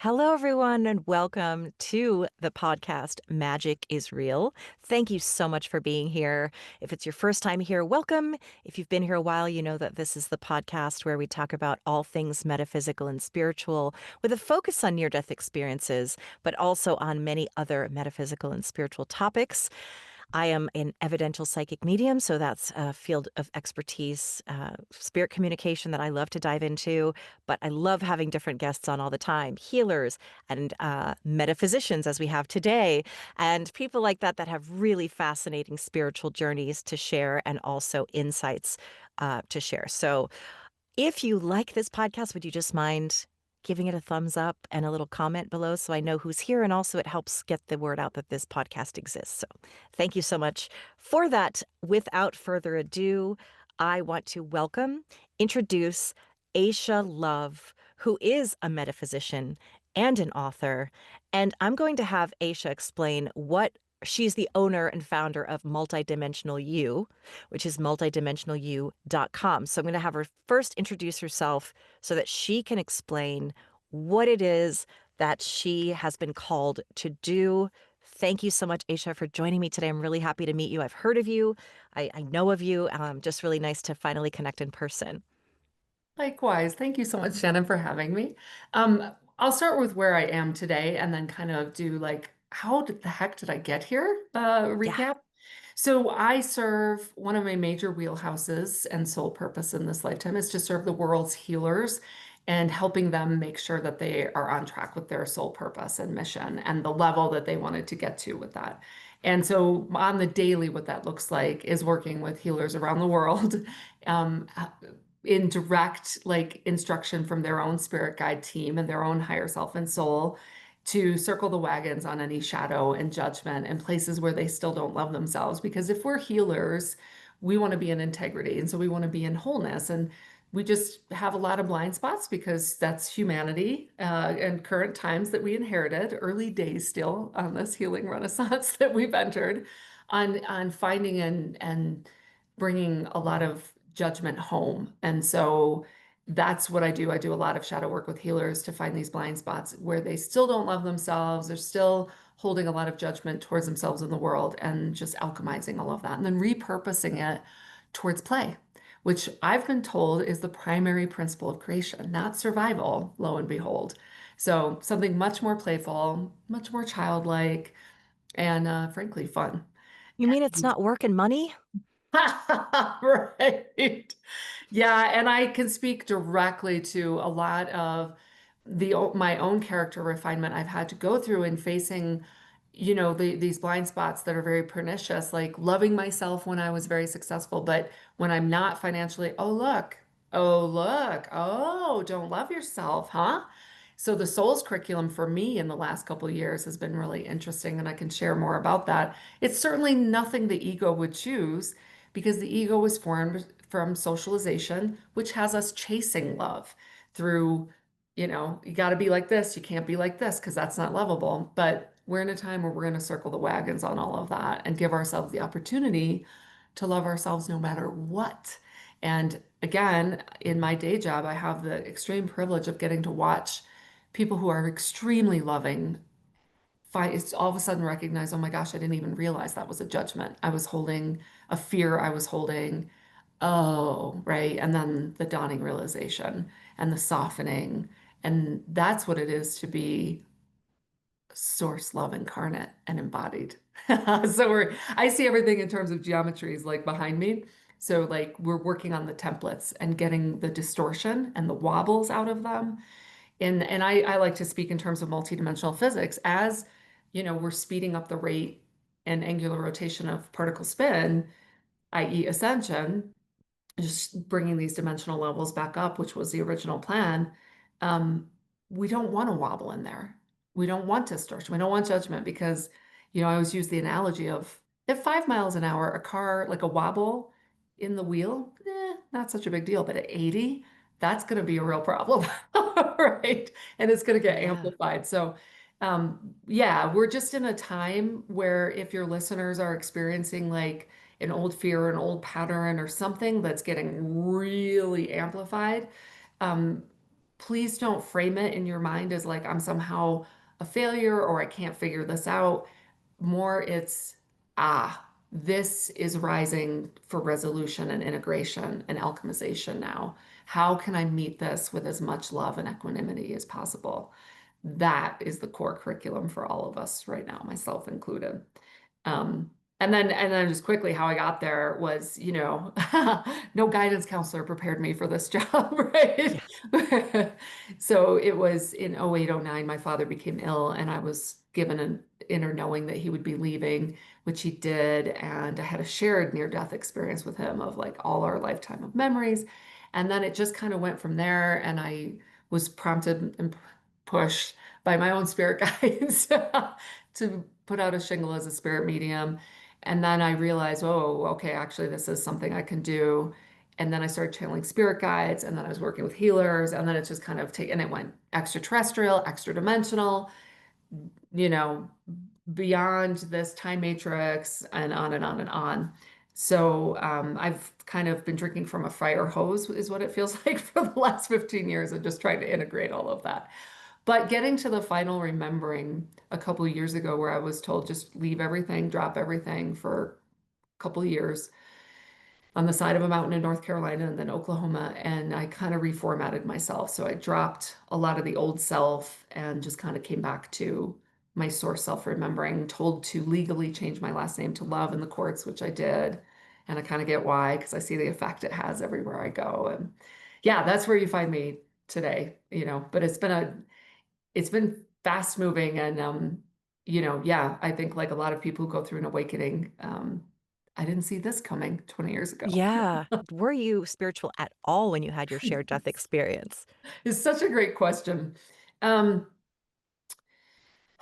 Hello, everyone, and welcome to the podcast Magic is Real. Thank you so much for being here. If it's your first time here, welcome. If you've been here a while, you know that this is the podcast where we talk about all things metaphysical and spiritual with a focus on near death experiences, but also on many other metaphysical and spiritual topics. I am an evidential psychic medium, so that's a field of expertise, spirit communication that I love to dive into. But I love having different guests on all the time, healers and metaphysicians, as we have today, and people like that that have really fascinating spiritual journeys to share and also insights to share. So if you like this podcast, would you just mind giving it a thumbs up and a little comment below so I know who's here? And also, it helps get the word out that this podcast exists. So, thank you so much for that. Without further ado, I want to introduce Aisha Love, who is a metaphysician and an author. And I'm going to have Aisha explain what she's the owner and founder of Multidimensional You, which is multidimensionalu.com. So I'm going to have her first introduce herself so that she can explain what it is that she has been called to do. Thank you so much, Aisha, for joining me today. I'm really happy to meet you. I've heard of you. I know of you. Just really nice to finally connect in person. Likewise. Thank you so much, Shannon, for having me. I'll start with where I am today and then kind of do like, how did the heck did I get here? Yeah. Recap. So I serve one of my major wheelhouses and sole purpose in this lifetime is to serve the world's healers and helping them make sure that they are on track with their sole purpose and mission and the level that they wanted to get to with that. And so on the daily, what that looks like is working with healers around the world, um, in direct like instruction from their own spirit guide team and their own higher self and soul to circle the wagons on any shadow and judgment and places where they still don't love themselves. Because if we're healers, we want to be in integrity. And so we want to be in wholeness. And we just have a lot of blind spots because that's humanity and current times that we inherited, early days still on this healing renaissance that we've entered on finding and bringing a lot of judgment home. And so that's what I do. I do a lot of shadow work with healers to find these blind spots where they still don't love themselves. They're still holding a lot of judgment towards themselves in the world and just alchemizing all of that and then repurposing it towards play, which I've been told is the primary principle of creation, not survival, lo and behold. So something much more playful, much more childlike, and frankly fun. You mean it's not work and money? Right. Yeah, and I can speak directly to a lot of the my own character refinement I've had to go through in facing, these blind spots that are very pernicious, like loving myself when I was very successful, but when I'm not financially, oh, look, oh, don't love yourself, huh? So the Souls curriculum for me in the last couple of years has been really interesting, and I can share more about that. It's certainly nothing the ego would choose because the ego was formed from socialization, which has us chasing love through, you got to be like this, you can't be like this because that's not lovable. But we're in a time where we're going to circle the wagons on all of that and give ourselves the opportunity to love ourselves no matter what. And again, in my day job, I have the extreme privilege of getting to watch people who are extremely loving it's all of a sudden recognize, oh my gosh, I didn't even realize that was a judgment. I was holding a fear I was holding. Oh, right. And then the dawning realization and the softening. And that's what it is to be source love incarnate and embodied. I see everything in terms of geometries like behind me. So like we're working on the templates and getting the distortion and the wobbles out of them and I like to speak in terms of multidimensional physics as, we're speeding up the rate and angular rotation of particle spin, i.e. ascension, just bringing these dimensional levels back up, which was the original plan. Um, we don't want to wobble in there. We don't want distortion. We don't want judgment because, I always use the analogy of at 5 miles an hour, a car like a wobble in the wheel, not such a big deal. But at 80, that's going to be a real problem, right? And it's going to get Yeah. amplified. So, yeah, we're just in a time where if your listeners are experiencing like an old fear, an old pattern, or something that's getting really amplified, um, please don't frame it in your mind as like I'm somehow a failure or I can't figure this out. More it's, this is rising for resolution and integration and alchemization now. How can I meet this with as much love and equanimity as possible? That is the core curriculum for all of us right now, myself included. Um, and then just quickly how I got there was, no guidance counselor prepared me for this job, right? Yeah. So it was in 08, 09, my father became ill and I was given an inner knowing that he would be leaving, which he did. And I had a shared near-death experience with him of like all our lifetime of memories. And then it just kind of went from there. And I was prompted and pushed by my own spirit guides to put out a shingle as a spirit medium. And then I realized, oh, okay, actually, this is something I can do. And then I started channeling spirit guides, and then I was working with healers, and then it's just kind of taken, it went extraterrestrial, extra dimensional, you know, beyond this time matrix, and on and on and on. So I've kind of been drinking from a fire hose, is what it feels like for the last 15 years, and just trying to integrate all of that. But getting to the final remembering a couple of years ago where I was told just leave everything, drop everything for a couple of years on the side of a mountain in North Carolina and then Oklahoma. And I kind of reformatted myself. So I dropped a lot of the old self and just kind of came back to my source self remembering, told to legally change my last name to Love in the courts, which I did. And I kind of get why, because I see the effect it has everywhere I go. And yeah, that's where you find me today, but it's been fast moving and yeah, I think like a lot of people who go through an awakening, I didn't see this coming 20 years ago. Yeah. Were you spiritual at all when you had your shared death experience? It's such a great question. Um,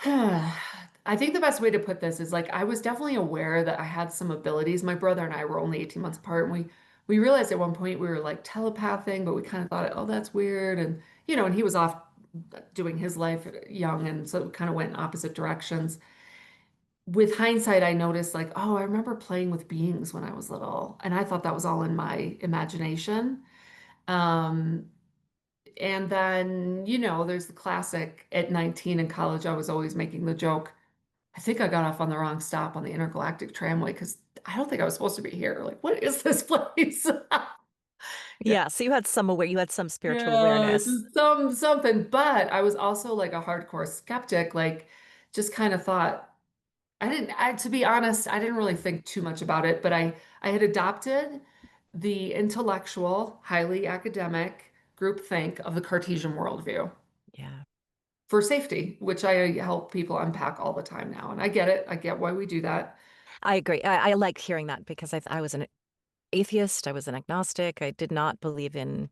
I think the best way to put this is like I was definitely aware that I had some abilities. My brother and I were only 18 months apart, and we realized at one point we were like telepathing, but we kind of thought, oh, that's weird. And and he was off doing his life young, and so it kind of went in opposite directions. With hindsight, I noticed like, oh, I remember playing with beings when I was little, and I thought that was all in my imagination. Um, and then, there's the classic at 19 in college, I was always making the joke. I think I got off on the wrong stop on the intergalactic tramway because I don't think I was supposed to be here. Like, what is this place? Yeah. Yeah. So you had some spiritual Yeah, it's awareness. just something. But I was also like a hardcore skeptic, like just kind of thought to be honest, I didn't really think too much about it, but I had adopted the intellectual, highly academic groupthink of the Cartesian worldview Yeah. for safety, which I help people unpack all the time now. And I get it. I get why we do that. I agree. I like hearing that because I was an atheist. I was an agnostic. I did not believe in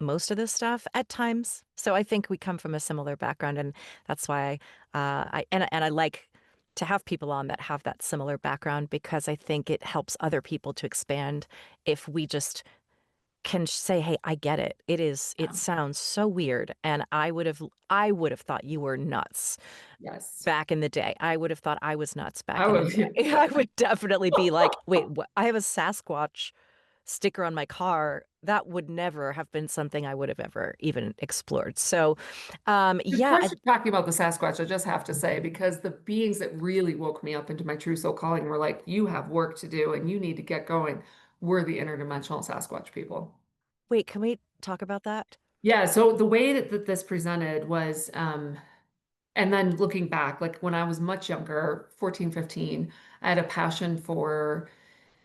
most of this stuff at times. So I think we come from a similar background, and that's why and I like to have people on that have that similar background because I think it helps other people to expand if we just can say, "Hey, I get it. It Yeah. sounds so weird, and I would have thought you were nuts Yes. back in the day. I would have thought I was nuts I back in the was. day." I would definitely be like, "Wait, what? I have a Sasquatch sticker on my car." That would never have been something I would have ever even explored. So, Of yeah, course, you're talking about the Sasquatch, I just have to say, because the beings that really woke me up into my true soul calling were like, you have work to do and you need to get going, were the interdimensional Sasquatch people. wait, can we talk about that? Yeah, so the way that this presented was, and then looking back, like when I was much younger, 14, 15, I had a passion for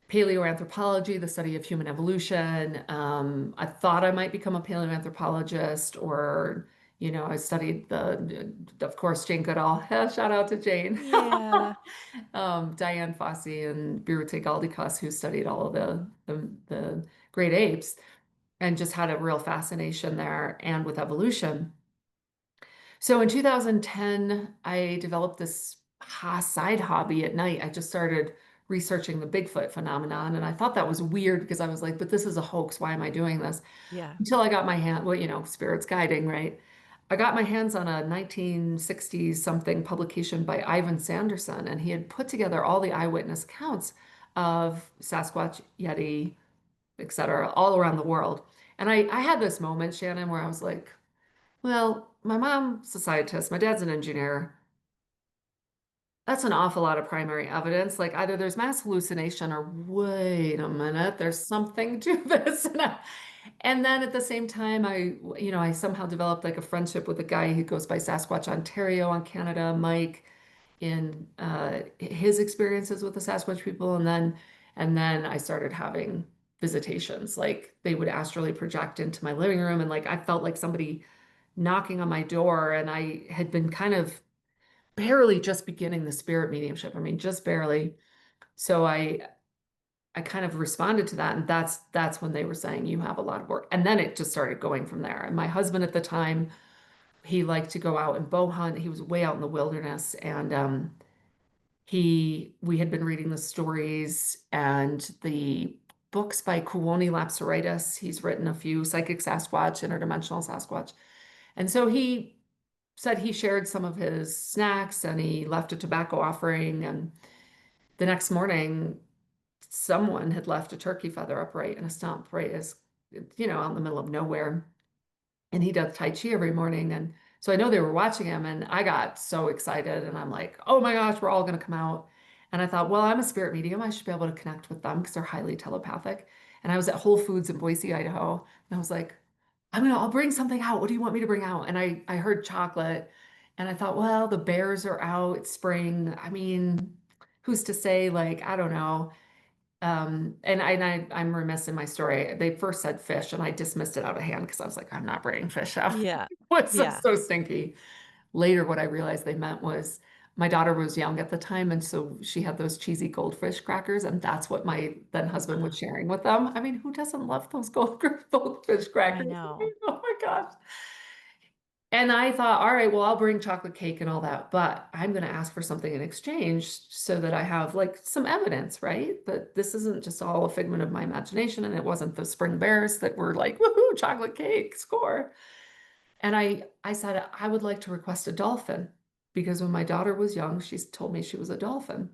paleoanthropology, the study of human evolution. I thought I might become a paleoanthropologist, or, I studied of course, Jane Goodall. Shout out to Jane. Yeah. Diane Fossey and Birute Galdikas, who studied all of the great apes and just had a real fascination there and with evolution. So in 2010, I developed this side hobby at night. I just started researching the Bigfoot phenomenon, and I thought that was weird because I was like, but this is a hoax. Why am I doing this? Yeah. Until I got my hand, well, spirits guiding, right? I got my hands on a 1960s something publication by Ivan Sanderson, and he had put together all the eyewitness accounts of Sasquatch, Yeti, et cetera, all around the world. And I had this moment, Shannon, where I was like, Well, my mom's a scientist, my dad's an engineer. That's an awful lot of primary evidence. Like either there's mass hallucination or wait a minute, there's something to this. And then at the same time, I somehow developed like a friendship with a guy who goes by Sasquatch Ontario on Canada, Mike, in his experiences with the Sasquatch people. And then I started having visitations. Like they would astrally project into my living room, and like I felt like somebody knocking on my door, and I had been kind of barely just beginning the spirit mediumship. I mean, just barely. So I kind of responded to that, and that's when they were saying you have a lot of work. And then it just started going from there. And my husband at the time, he liked to go out and bow hunt. He was way out in the wilderness, and he we had been reading the stories and the books by Kuoni Lapsaritis. He's written a few, Psychic Sasquatch, Interdimensional Sasquatch. And so he said he shared some of his snacks and he left a tobacco offering. And the next morning, someone had left a turkey feather upright in a stump, right as out in the middle of nowhere. And he does Tai Chi every morning. And so I know they were watching him, and I got so excited. And I'm like, oh my gosh, we're all going to come out. And I thought, well, I'm a spirit medium. I should be able to connect with them because they're highly telepathic. And I was at Whole Foods in Boise, Idaho. And I was like, I'll bring something out. What do you want me to bring out? And I heard chocolate. And I thought, well, the bears are out. It's spring. I mean, who's to say, like, I don't know. I'm remiss in my story. They first said fish, and I dismissed it out of hand because I was like, I'm not bringing fish out. Yeah. What's so, Yeah. so stinky? Later, what I realized they meant was my daughter was young at the time, and so she had those cheesy goldfish crackers, and that's what my then husband was sharing with them. I mean, who doesn't love those goldfish I crackers? know. Oh my gosh. And I thought, all right, well, I'll bring chocolate cake and all that, but I'm going to ask for something in exchange so that I have like some evidence, right? That this isn't just all a figment of my imagination, and it wasn't the spring bears that were like, woohoo, chocolate cake, score. And I said, I would like to request a dolphin because when my daughter was young, she told me she was a dolphin.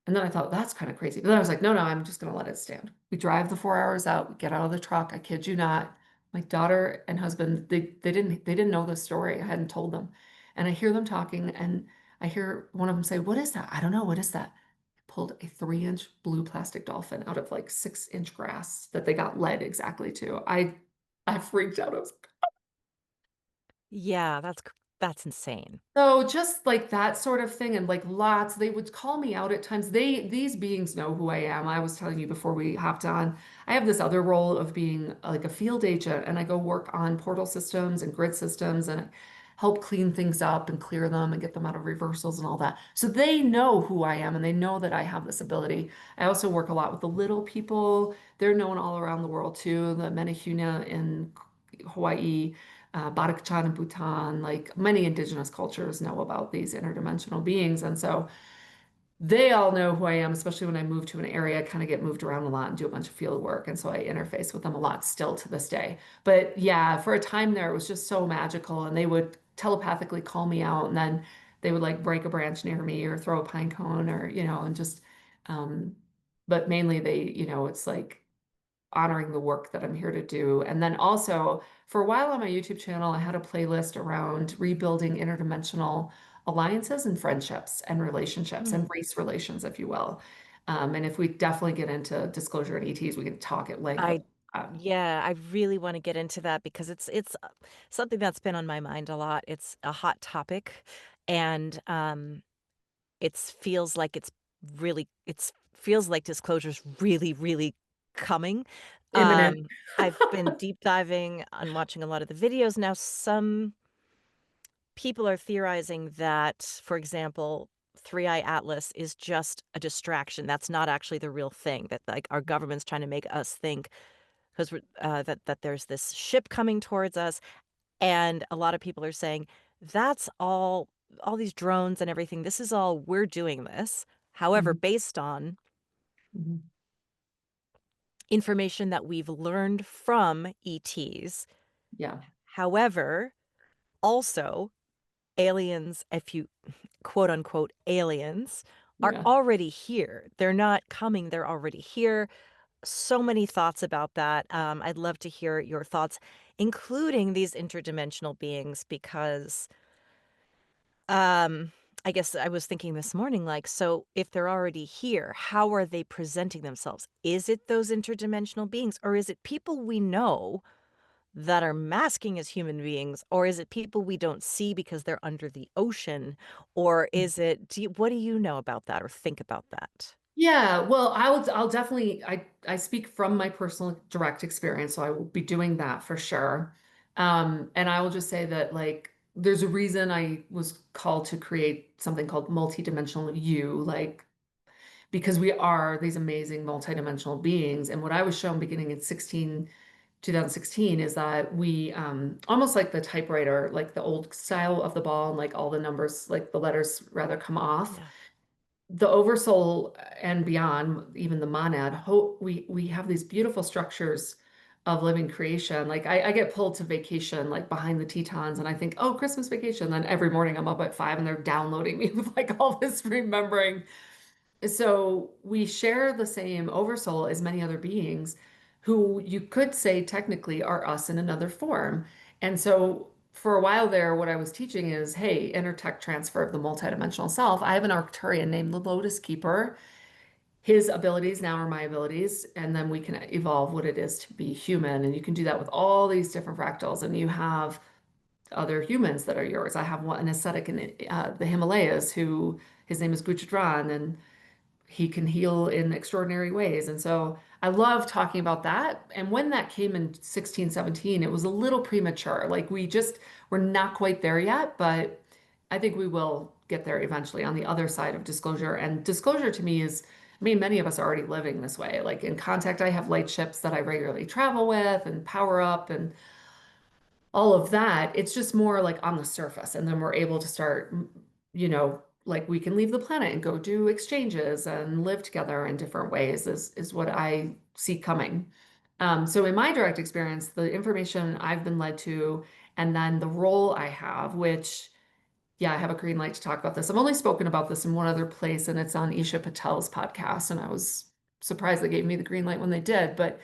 And then I thought, that's kind of crazy. But then I was like, no, no, I'm just going to let it stand. We drive the 4 hours out, we get out of the truck. I kid you not. My daughter and husband, they didn't know the story. I hadn't told them. And I hear them talking, and I hear one of them say, what is that? I don't know. What is that? I pulled a 3-inch blue plastic dolphin out of like 6-inch grass that they got led exactly to. I freaked out. I was Yeah, that's insane. So just like that sort of thing, and like lots, they would call me out at times. These beings know who I am. I was telling you before we hopped on, I have this other role of being like a field agent, and I go work on portal systems and grid systems and help clean things up and clear them and get them out of reversals and all that. So they know who I am, and they know that I have this ability. I also work a lot with the little people. They're known all around the world too. The Menehune in Hawaii, Badakhchan and Bhutan, like many indigenous cultures know about these interdimensional beings. And so they all know who I am, especially when I move to an area, I kind of get moved around a lot and do a bunch of field work. And so I interface with them a lot still to this day. But yeah, for a time there, it was just so magical. And they would telepathically call me out, and then they would like break a branch near me or throw a pine cone or, and just, um, but mainly it's like, honoring the work that I'm here to do. And then also, for a while on my YouTube channel, I had a playlist around rebuilding interdimensional alliances and friendships and relationships and Mm. race relations, if you will. And if we definitely get into disclosure and ETs, we can talk at length about I that. Yeah, I really wanna get into that because it's something that's been on my mind a lot. It's a hot topic, and, it's feels like it's feels like disclosure's really, really coming. Imminent. I've been deep diving and watching a lot of the videos now. Some people are theorizing that, for example, Three Eye Atlas is just a distraction. That's not actually the real thing. That like our government's trying to make us think because that there's this ship coming towards us, and a lot of people are saying that's all these drones and everything. This is all we're doing this. However, Mhm, based on mhm. information that we've learned from ETs. Yeah, However, also aliens, if you quote unquote aliens, are yeah. already here. They're not coming, they're already here. So many thoughts about that. I'd love to hear your thoughts, including these interdimensional beings, because um, I guess I was thinking this morning, like, so if they're already here, how are they presenting themselves? Is it those interdimensional beings, or is it people we know that are masking as human beings, or is it people we don't see because they're under the ocean, or is it? What do you know about that, or think about that? Yeah, well, I'll definitely I speak from my personal direct experience, so I will be doing that for sure. And I will just say that like there's a reason I was called to create something called multidimensional you, like because we are these amazing multidimensional beings. And what I was shown beginning in 2016 is that we almost like the typewriter, like the old style of the ball, and like all the numbers, like the letters rather come off Yeah. the oversoul and beyond, even the monad, we have these beautiful structures of living creation. Like I get pulled to vacation, like behind the Tetons, and I think, oh, Christmas vacation. Then every morning I'm up at 5 and they're downloading me with like all this remembering. So we share the same oversoul as many other beings who you could say technically are us in another form. And so for a while there, what I was teaching is, hey, intertech transfer of the multidimensional self. I have an Arcturian named the Lotus Keeper. His abilities now are my abilities, and then we can evolve what it is to be human. And you can do that with all these different fractals, and you have other humans that are yours. I have one, an ascetic in the Himalayas who his name is Guchadran, and he can heal in extraordinary ways. And so I love talking about that. And when that came in 16, 17, it was a little premature. Like we're not quite there yet, but I think we will get there eventually on the other side of disclosure. And disclosure to me is, I mean, many of us are already living this way. Like in contact, I have light ships that I regularly travel with and power up and all of that. It's just more like on the surface. And then we're able to start, like we can leave the planet and go do exchanges and live together in different ways is what I see coming. So in my direct experience, the information I've been led to, and then the role I have, which, yeah, I have a green light to talk about this. I've only spoken about this in one other place, and it's on Isha Patel's podcast. And I was surprised they gave me the green light when they did. But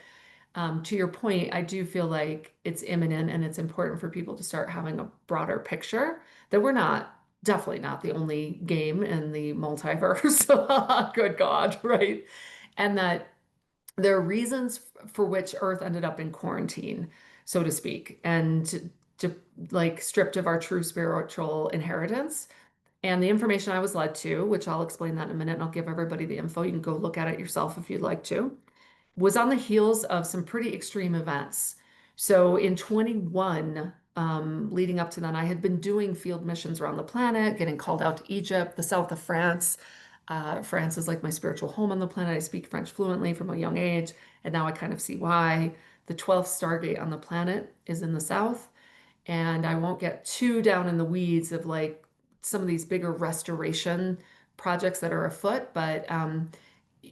to your point, I do feel like it's imminent and it's important for people to start having a broader picture that we're definitely not the only game in the multiverse. Good God, right? And that there are reasons for which Earth ended up in quarantine, so to speak, and to like stripped of our true spiritual inheritance. And the information I was led to, which I'll explain that in a minute, and I'll give everybody the info. You can go look at it yourself if you'd like to was on the heels of some pretty extreme events. So in 21, leading up to then, I had been doing field missions around the planet, getting called out to Egypt, the south of France. France is like my spiritual home on the planet. I speak French fluently from a young age, and now I kind of see why. The 12th Stargate on the planet is in the south, and I won't get too down in the weeds of like some of these bigger restoration projects that are afoot, but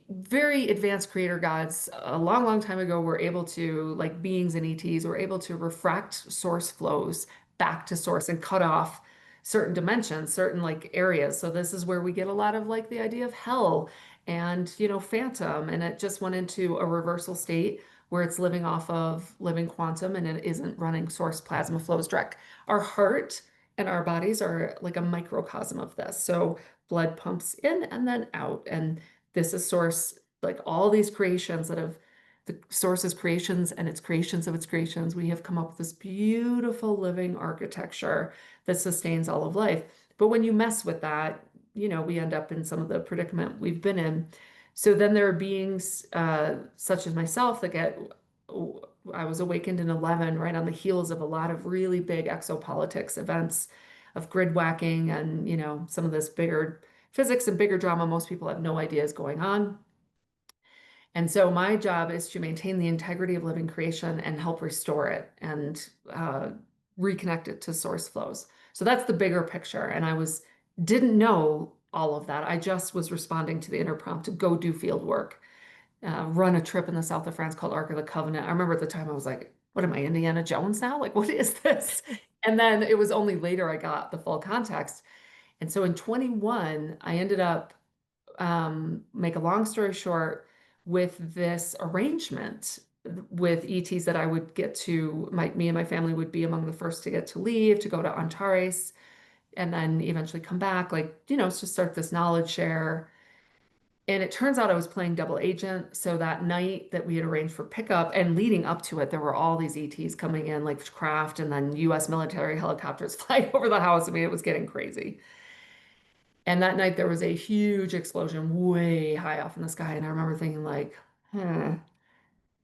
very advanced creator gods a long, long time ago were able to, like beings and ETs, were able to refract source flows back to source and cut off certain dimensions, certain like areas. So this is where we get a lot of like the idea of hell and, phantom. And it just went into a reversal state where it's living off of living quantum and it isn't running source plasma flows direct. Our heart and our bodies are like a microcosm of this. So blood pumps in and then out. And this is source, like all these creations that have the source's creations and its creations of its creations. We have come up with this beautiful living architecture that sustains all of life. But when you mess with that, we end up in some of the predicament we've been in. So then there are beings such as myself that I was awakened in 11, right on the heels of a lot of really big exopolitics events of grid whacking and, some of this bigger physics and bigger drama most people have no idea is going on. And so my job is to maintain the integrity of living creation and help restore it and reconnect it to source flows. So that's the bigger picture. And didn't know all of that. I just was responding to the inner prompt to go do field work, run a trip in the south of France called Ark of the Covenant. I remember at the time I was like, what am I, Indiana Jones now? Like, what is this? And then it was only later I got the full context. And so in 21, I ended up, make a long story short, with this arrangement with ETs that I would get to, me and my family would be among the first to get to leave, to go to Antares, and then eventually come back, like, it's just start this knowledge share. And it turns out I was playing double agent. So that night that we had arranged for pickup and leading up to it, there were all these ETs coming in, like craft, and then US military helicopters flying over the house. I mean, it was getting crazy. And that night there was a huge explosion way high off in the sky. And I remember thinking, like,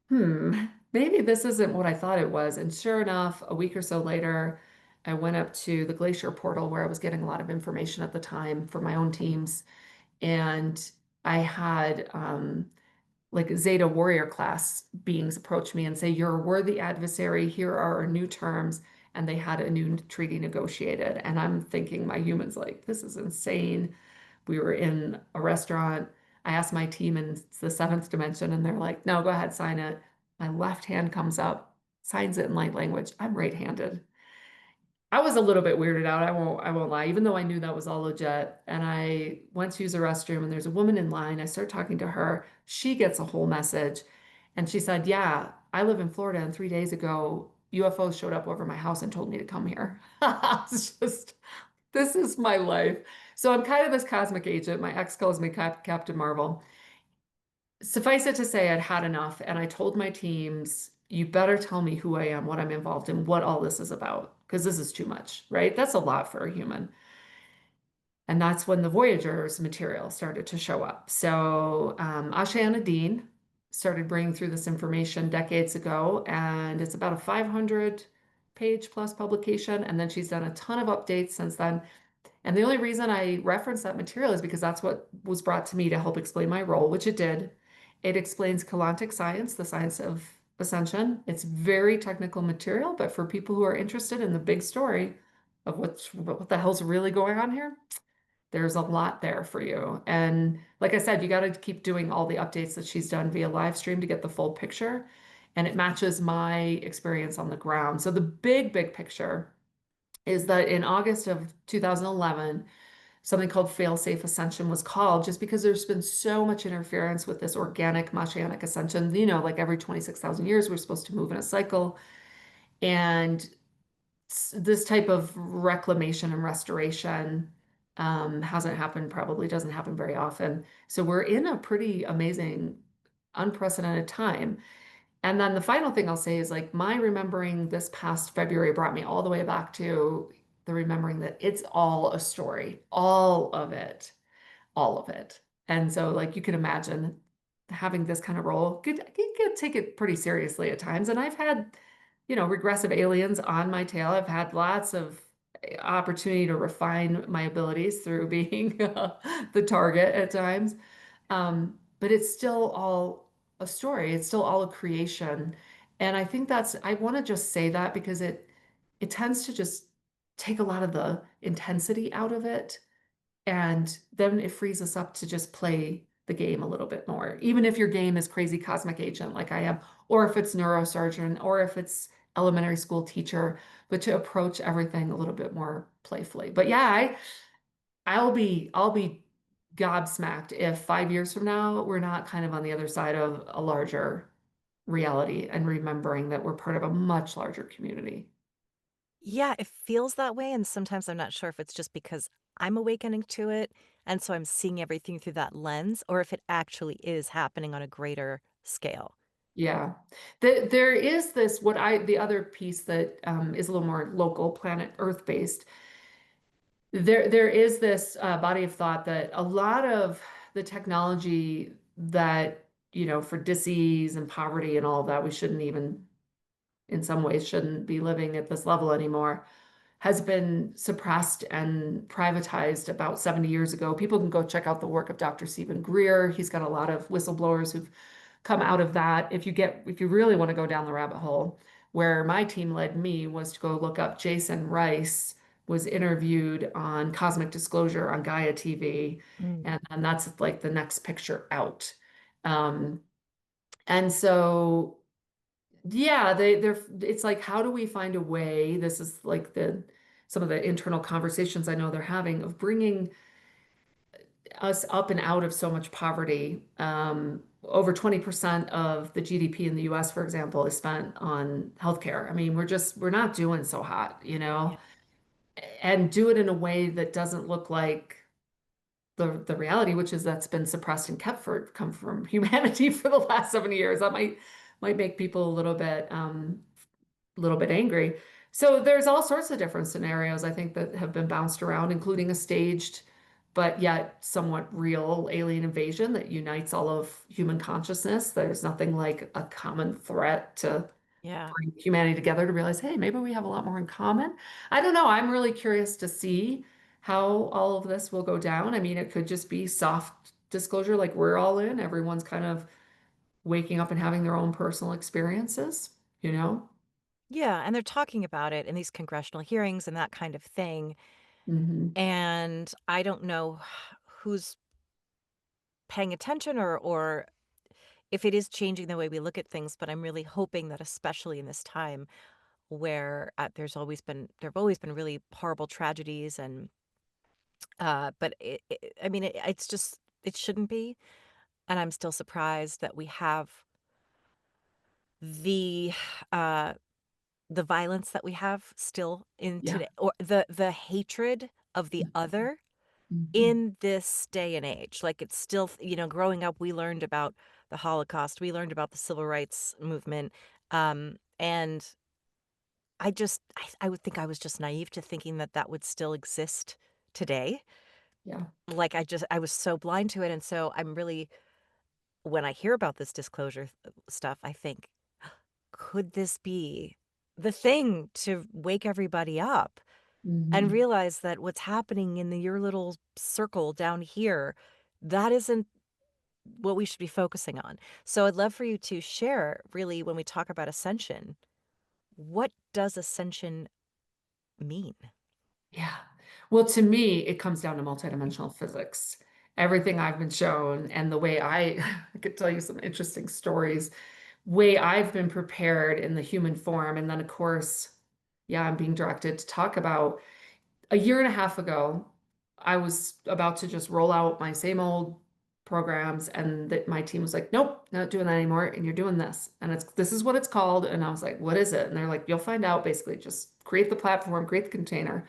hmm, maybe this isn't what I thought it was. And sure enough, a week or so later, I went up to the glacier portal where I was getting a lot of information at the time for my own teams. And I had like Zeta warrior class beings approach me and say, "You're a worthy adversary. Here are our new terms." And they had a new treaty negotiated. And I'm thinking, my human's like, this is insane. We were in a restaurant. I asked my team in the seventh dimension, and they're like, "No, go ahead, sign it." My left hand comes up, signs it in light language. I'm right-handed. I was a little bit weirded out. I won't lie, even though I knew that was all legit. And I went to use a restroom and there's a woman in line. I start talking to her. She gets a whole message. And she said, "Yeah, I live in Florida and 3 days ago, UFOs showed up over my house and told me to come here." It's just, this is my life. So I'm kind of this cosmic agent. My ex calls me Captain Marvel. Suffice it to say, I'd had enough, and I told my teams, "You better tell me who I am, what I'm involved in, what all this is about, because this is too much, right?" That's a lot for a human. And that's when the Voyagers material started to show up. So Ashayana Dean started bringing through this information decades ago, and it's about a 500 page plus publication. And then she's done a ton of updates since then. And the only reason I reference that material is because that's what was brought to me to help explain my role, which it did. It explains Kalantic science, the science of ascension. It's very technical material, but for people who are interested in the big story of what the hell's really going on here, there's a lot there for you. And like I said, you got to keep doing all the updates that she's done via live stream to get the full picture. And it matches my experience on the ground. So the big picture is that in August of 2011, something called fail-safe ascension was called, just because there's been so much interference with this organic Mashianic ascension. Like every 26,000 years, we're supposed to move in a cycle. And this type of reclamation and restoration hasn't happened, probably doesn't happen very often. So we're in a pretty amazing, unprecedented time. And then the final thing I'll say is, like, my remembering this past February brought me all the way back to the remembering that it's all a story, all of it, all of it. And so, like, you can imagine having this kind of role could take it pretty seriously at times. And I've had, regressive aliens on my tail. I've had lots of opportunity to refine my abilities through being the target at times. But it's still all a story. It's still all a creation. And I think I want to just say that because it tends to just take a lot of the intensity out of it. And then it frees us up to just play the game a little bit more. Even if your game is crazy cosmic agent like I am, or if it's neurosurgeon, or if it's elementary school teacher, but to approach everything a little bit more playfully. But yeah, I'll be gobsmacked if 5 years from now we're not kind of on the other side of a larger reality and remembering that we're part of a much larger community. Yeah, it feels that way. And sometimes I'm not sure if it's just because I'm awakening to it. And so I'm seeing everything through that lens, or if it actually is happening on a greater scale. Yeah. There is this, the other piece that is a little more local, planet Earth based. There is this body of thought that a lot of the technology that, for disease and poverty and all of that, we shouldn't even, in some ways, shouldn't be living at this level anymore, has been suppressed and privatized about 70 years ago. People can go check out the work of Dr. Stephen Greer. He's got a lot of whistleblowers who've come out of that. If you really want to go down the rabbit hole, where my team led me was to go look up Jason Rice was interviewed on Cosmic Disclosure on Gaia TV, Mm. and that's like the next picture out. Um, and so yeah, it's like, how do we find a way? This is like some of the internal conversations I know they're having of bringing us up and out of so much poverty, over 20% of the GDP in the US, for example, is spent on healthcare. I mean, we're not doing so hot, you Yeah. know, and do it in a way that doesn't look like the reality, which is that's been suppressed and kept for come from humanity for the last 70 years. That might make people a little bit angry. So there's all sorts of different scenarios I think that have been bounced around, including a staged but yet somewhat real alien invasion that unites all of human consciousness. There's nothing like a common threat to Yeah. bring humanity together to realize, hey, maybe we have a lot more in common. I don't know. I'm really curious to see how all of this will go down. I mean, it could just be soft disclosure, like we're all in. Everyone's kind of waking up and having their own personal experiences, you know? Yeah, and they're talking about it in these congressional hearings and that kind of thing. Hmm. And I don't know who's paying attention or if it is changing the way we look at things, but I'm really hoping that especially in this time where there've always been really horrible tragedies and but I mean it's just it shouldn't be, and I'm still surprised that we have the uh the violence that we have still in Yeah. today, or the hatred of the other Mhm. in this day and age. Like it's still, growing up, we learned about the Holocaust, we learned about the civil rights movement. And I would think I was just naive to thinking that that would still exist today. Yeah. Like I was so blind to it. And so when I hear about this disclosure stuff, I think, could this be the thing to wake everybody up and Hmm. realize that what's happening in your little circle down here, that isn't what we should be focusing on. So I'd love for you to share, really, when we talk about ascension, what does ascension mean? Yeah. Well, to me, it comes down to multidimensional physics. Everything I've been shown and the way I could tell you some interesting stories, way I've been prepared in the human form. And then, of course, yeah, I'm being directed to talk about a year and a half ago, I was about to just roll out my same old programs, and that my team was like, "Nope, not doing that anymore, and you're doing this." And this is what it's called. And I was like, "What is it?" And they're like, "You'll find out. Basically, just create the platform, create the container."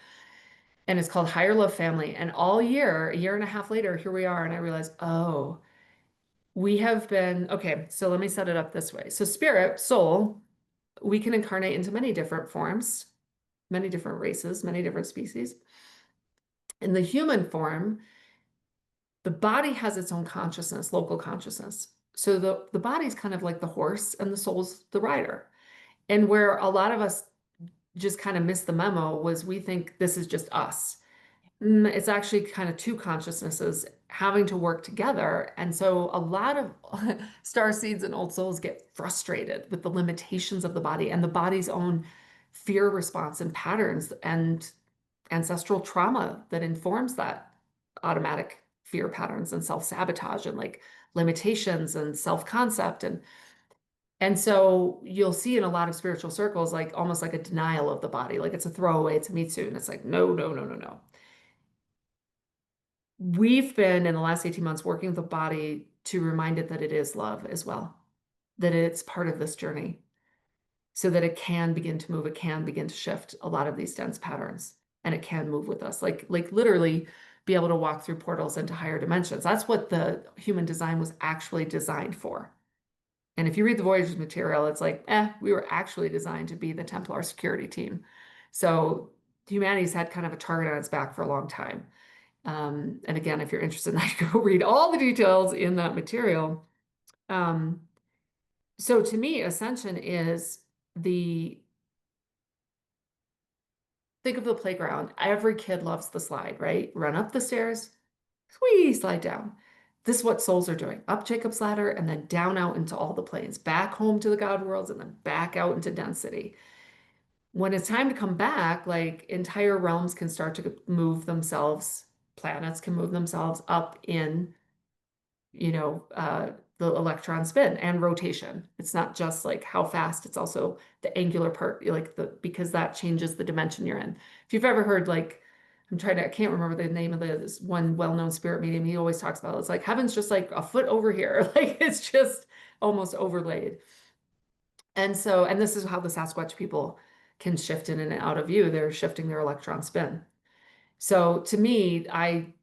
And it's called Higher Love Family. And all year, a year and a half later, here we are. And I realized, oh, we have been, okay, so let me set it up this way. So, spirit, soul, we can incarnate into many different forms, many different races, many different species. In the human form, the body has its own consciousness, local consciousness. So the body's kind of like the horse and the soul's the rider. And where a lot of us just kind of miss the memo was we think this is just us. It's actually kind of two consciousnesses having to work together. And so a lot of star seeds and old souls get frustrated with the limitations of the body and the body's own fear response and patterns and ancestral trauma that informs that automatic fear patterns and self-sabotage and like limitations and self-concept and so you'll see in a lot of spiritual circles like almost like a denial of the body, like it's a throwaway, it's a me too, and it's like no, no, no, no, no. We've been in the last 18 months working with the body to remind it that it is love as well, that it's part of this journey so that it can begin to move, it can begin to shift a lot of these dense patterns, and it can move with us, like literally be able to walk through portals into higher dimensions. That's what the human design was actually designed for. And if you read the Voyager's material, it's like, we were actually designed to be the Templar security team. So humanity's had kind of a target on its back for a long time. And again, if you're interested, I go read all the details in that material. Um, so to me, ascension is the think of the playground. Every kid loves the slide, right? Run up the stairs, squeeze, slide down. This is what souls are doing. Up Jacob's ladder and then down out into all the planes, back home to the God worlds and then back out into density. When it's time to come back, like entire realms can start to move themselves, planets can move themselves up in the electron spin and rotation. It's not just like how fast, it's also the angular part, like because that changes the dimension you're in. If you've ever heard like I can't remember the name of this one well-known spirit medium. He always talks about it. It's like heaven's just like a foot over here. Like it's just almost overlaid. And this is how the Sasquatch people can shift in and out of you. They're shifting their electron spin. So to me, I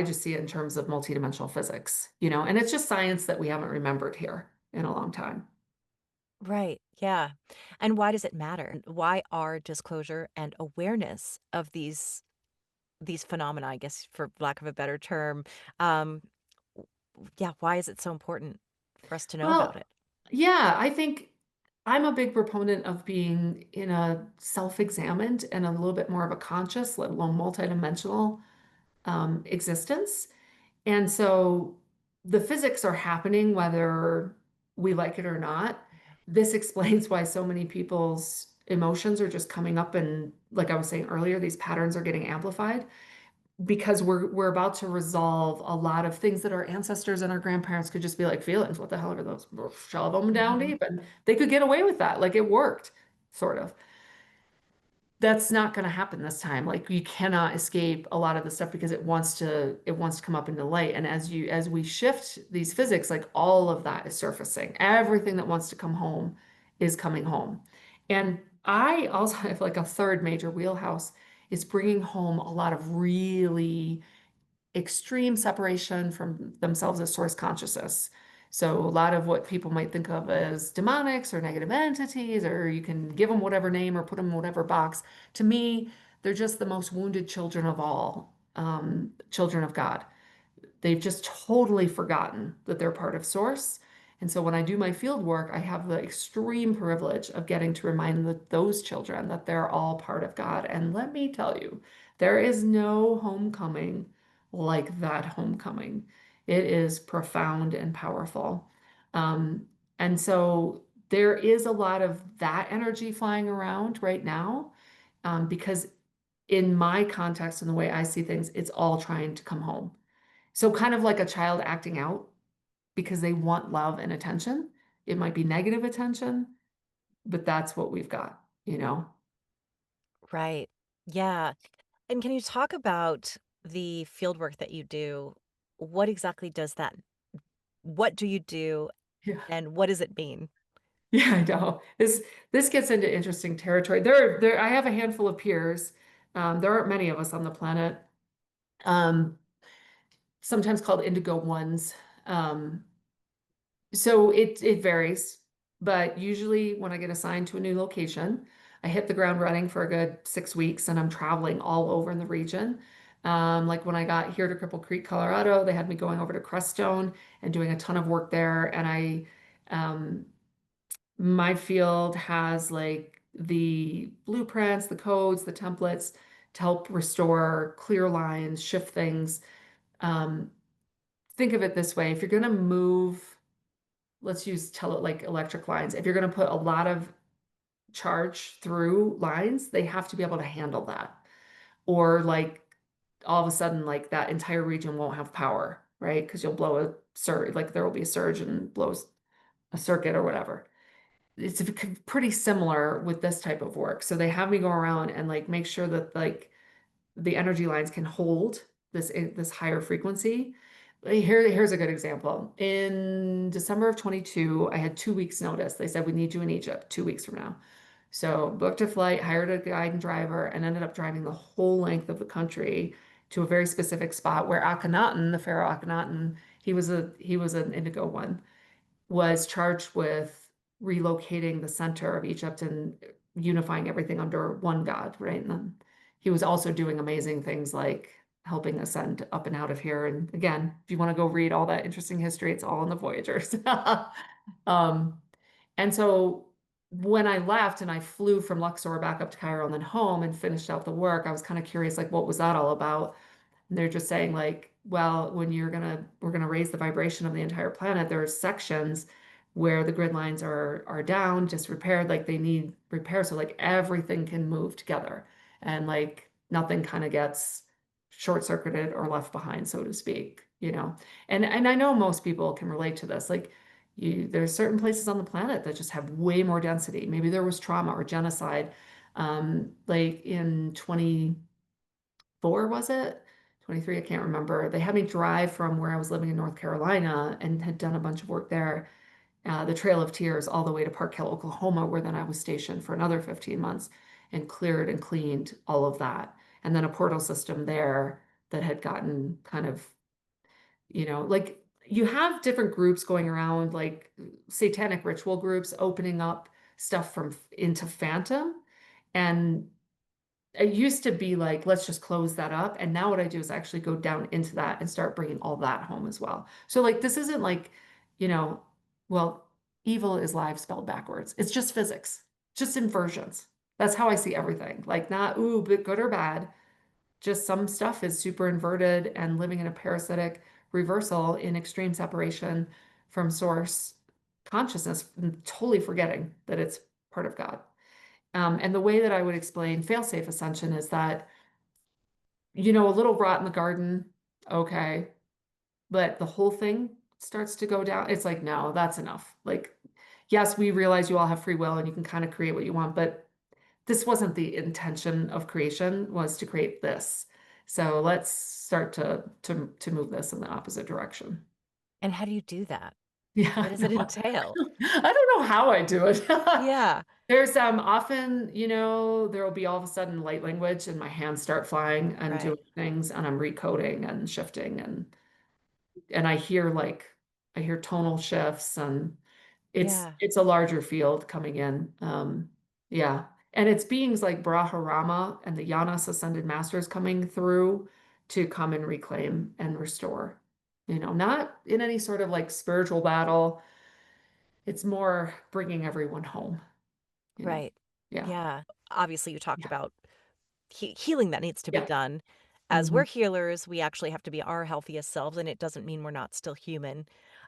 just see it in terms of multidimensional physics, and it's just science that we haven't remembered here in a long time. Right. Yeah. And why does it matter? Why are disclosure and awareness of these phenomena, I guess for lack of a better term, um yeah, why is it so important for us to know about Well, it? yeah, I think I'm a big proponent of being in a self-examined and a little bit more of a conscious, let alone multidimensional existence. And so the physics are happening whether we like it or not. This explains why so many people's emotions are just coming up, and like I was saying earlier, these patterns are getting amplified because we're about to resolve a lot of things that our ancestors and our grandparents could just be like feelings. What the hell are those? Shove them down Mhm. deep, and they could get away with that. Like it worked, sort of. That's not going to happen this time. Like you cannot escape a lot of the stuff because it wants to come up into light. And as we shift these physics, like all of that is surfacing. Everything that wants to come home is coming home. And I also have like a third major wheelhouse is bringing home a lot of really extreme separation from themselves as source consciousness. So a lot of what people might think of as demonics or negative entities, or you can give them whatever name or put them in whatever box. To me, they're just the most wounded children of all, children of God. They've just totally forgotten that they're part of Source. And so when I do my field work, I have the extreme privilege of getting to remind those children that they're all part of God. And let me tell you, there is no homecoming like that homecoming. It is profound and powerful. Um, and so there is a lot of that energy flying around right now, because in my context and the way I see things, it's all trying to come home. So kind of like a child acting out because they want love and attention. It might be negative attention, but that's what we've got. Right. Yeah. And can you talk about the field work that you do? What exactly does that what do you do Yeah. and what does it mean? Yeah, I know. This gets into interesting territory. There I have a handful of peers. There aren't many of us on the planet. Um, Sometimes called indigo ones. Um, So it varies, but usually when I get assigned to a new location, I hit the ground running for a good 6 weeks and I'm traveling all over in the region. Like when I got here to Cripple Creek, Colorado, they had me going over to Crestone and doing a ton of work there. And um, my field has like the blueprints, the codes, the templates to help restore clear lines, shift things. Um, think of it this way, if you're going to move, let's use like electric lines. If you're going to put a lot of charge through lines, they have to be able to handle that. Or like all of a sudden, like that entire region won't have power, right? Because you'll blow a surge, like there will be a surge and blows a circuit or whatever. It's pretty similar with this type of work. So they have me go around and like make sure that like the energy lines can hold this higher frequency. Here's a good example. In December of 22, I had 2 weeks notice. They said we need you in Egypt 2 weeks from now. So booked a flight, hired a guide and driver, and ended up driving the whole length of the country to a very specific spot where Akhenaten, the Pharaoh Akhenaten, he was an indigo one, was charged with relocating the center of Egypt and unifying everything under one God, right? And then he was also doing amazing things like helping ascend up and out of here. And again, if you want to go read all that interesting history, it's all in the Voyagers. Um, and so when I left and I flew from Luxor back up to Cairo and then home and finished out the work, I was kind of curious, like, what was that all about? And they're just saying like, well, when we're gonna raise the vibration of the entire planet, there are sections where the grid lines are down, just repaired, like they need repair. So like everything can move together and like nothing kind of gets short circuited or left behind, so to speak. And I know most people can relate to this. Like there's certain places on the planet that just have way more density. Maybe there was trauma or genocide. Like in 20 was it? 23, I can't remember. They had me drive from where I was living in North Carolina and had done a bunch of work there, the Trail of Tears, all the way to Park Hill, Oklahoma, where then I was stationed for another 15 months and cleared and cleaned all of that. And then a portal system there that had gotten kind of, like you have different groups going around, like satanic ritual groups opening up stuff from into Phantom. And it used to be like, let's just close that up. And now what I do is actually go down into that and start bringing all that home as well. So, like, this isn't like, you know, well, evil is live spelled backwards. It's just physics, just inversions. That's how I see everything. Like, not, ooh, but good or bad. Just some stuff is super inverted and living in a parasitic reversal in extreme separation from source consciousness, and totally forgetting that it's part of God. And the way that I would explain fail-safe ascension is that, a little rot in the garden, okay, but the whole thing starts to go down. It's like, no, that's enough. Like, yes, we realize you all have free will and you can kind of create what you want, but this wasn't the intention of creation, was to create this. So let's start to move this in the opposite direction. And how do you do that? What Yeah, does no, it entail? I don't know how I do it. Yeah, There's often, there will be all of a sudden light language and my hands start flying and right. doing things and I'm recoding and shifting and I hear tonal shifts and it's Yeah, it's a larger field coming in. Yeah. And it's beings like Brahmarama and the Yanas ascended masters coming through to come and reclaim and restore. Not in any sort of like spiritual battle. It's more bringing everyone home, you know. right. Yeah. Yeah. Obviously, you talked Yeah. about healing that needs to be Yeah. done. As Mhm. we're healers, we actually have to be our healthiest selves, and it doesn't mean we're not still human.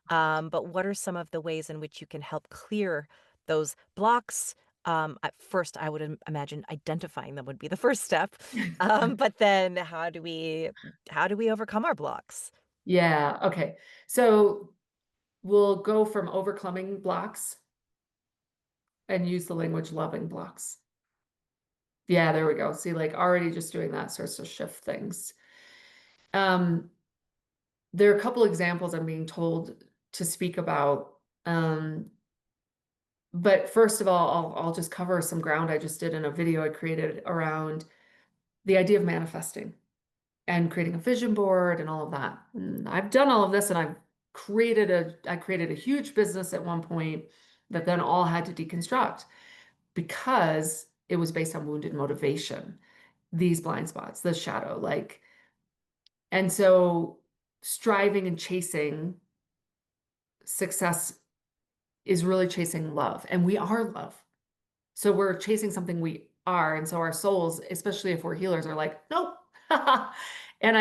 But what are some of the ways in which you can help clear those blocks? At first, I would imagine identifying them would be the first step. But then, how do we overcome our blocks? Yeah. Okay. So we'll go from overcoming blocks and use the language loving blocks. Yeah, there we go. See, like already just doing that starts to shift things. Um, there are a couple examples I'm being told to speak about. But first of all, I'll just cover some ground I just did in a video I created around the idea of manifesting and creating a vision board and all of that. And I've done all of this and I created a huge business at one point that then all had to deconstruct because it was based on wounded motivation, these blind spots, the shadow, like, and so striving and chasing success is really chasing love, and we are love. So we're chasing something we are, and so our souls, especially if we're healers, are like, nope.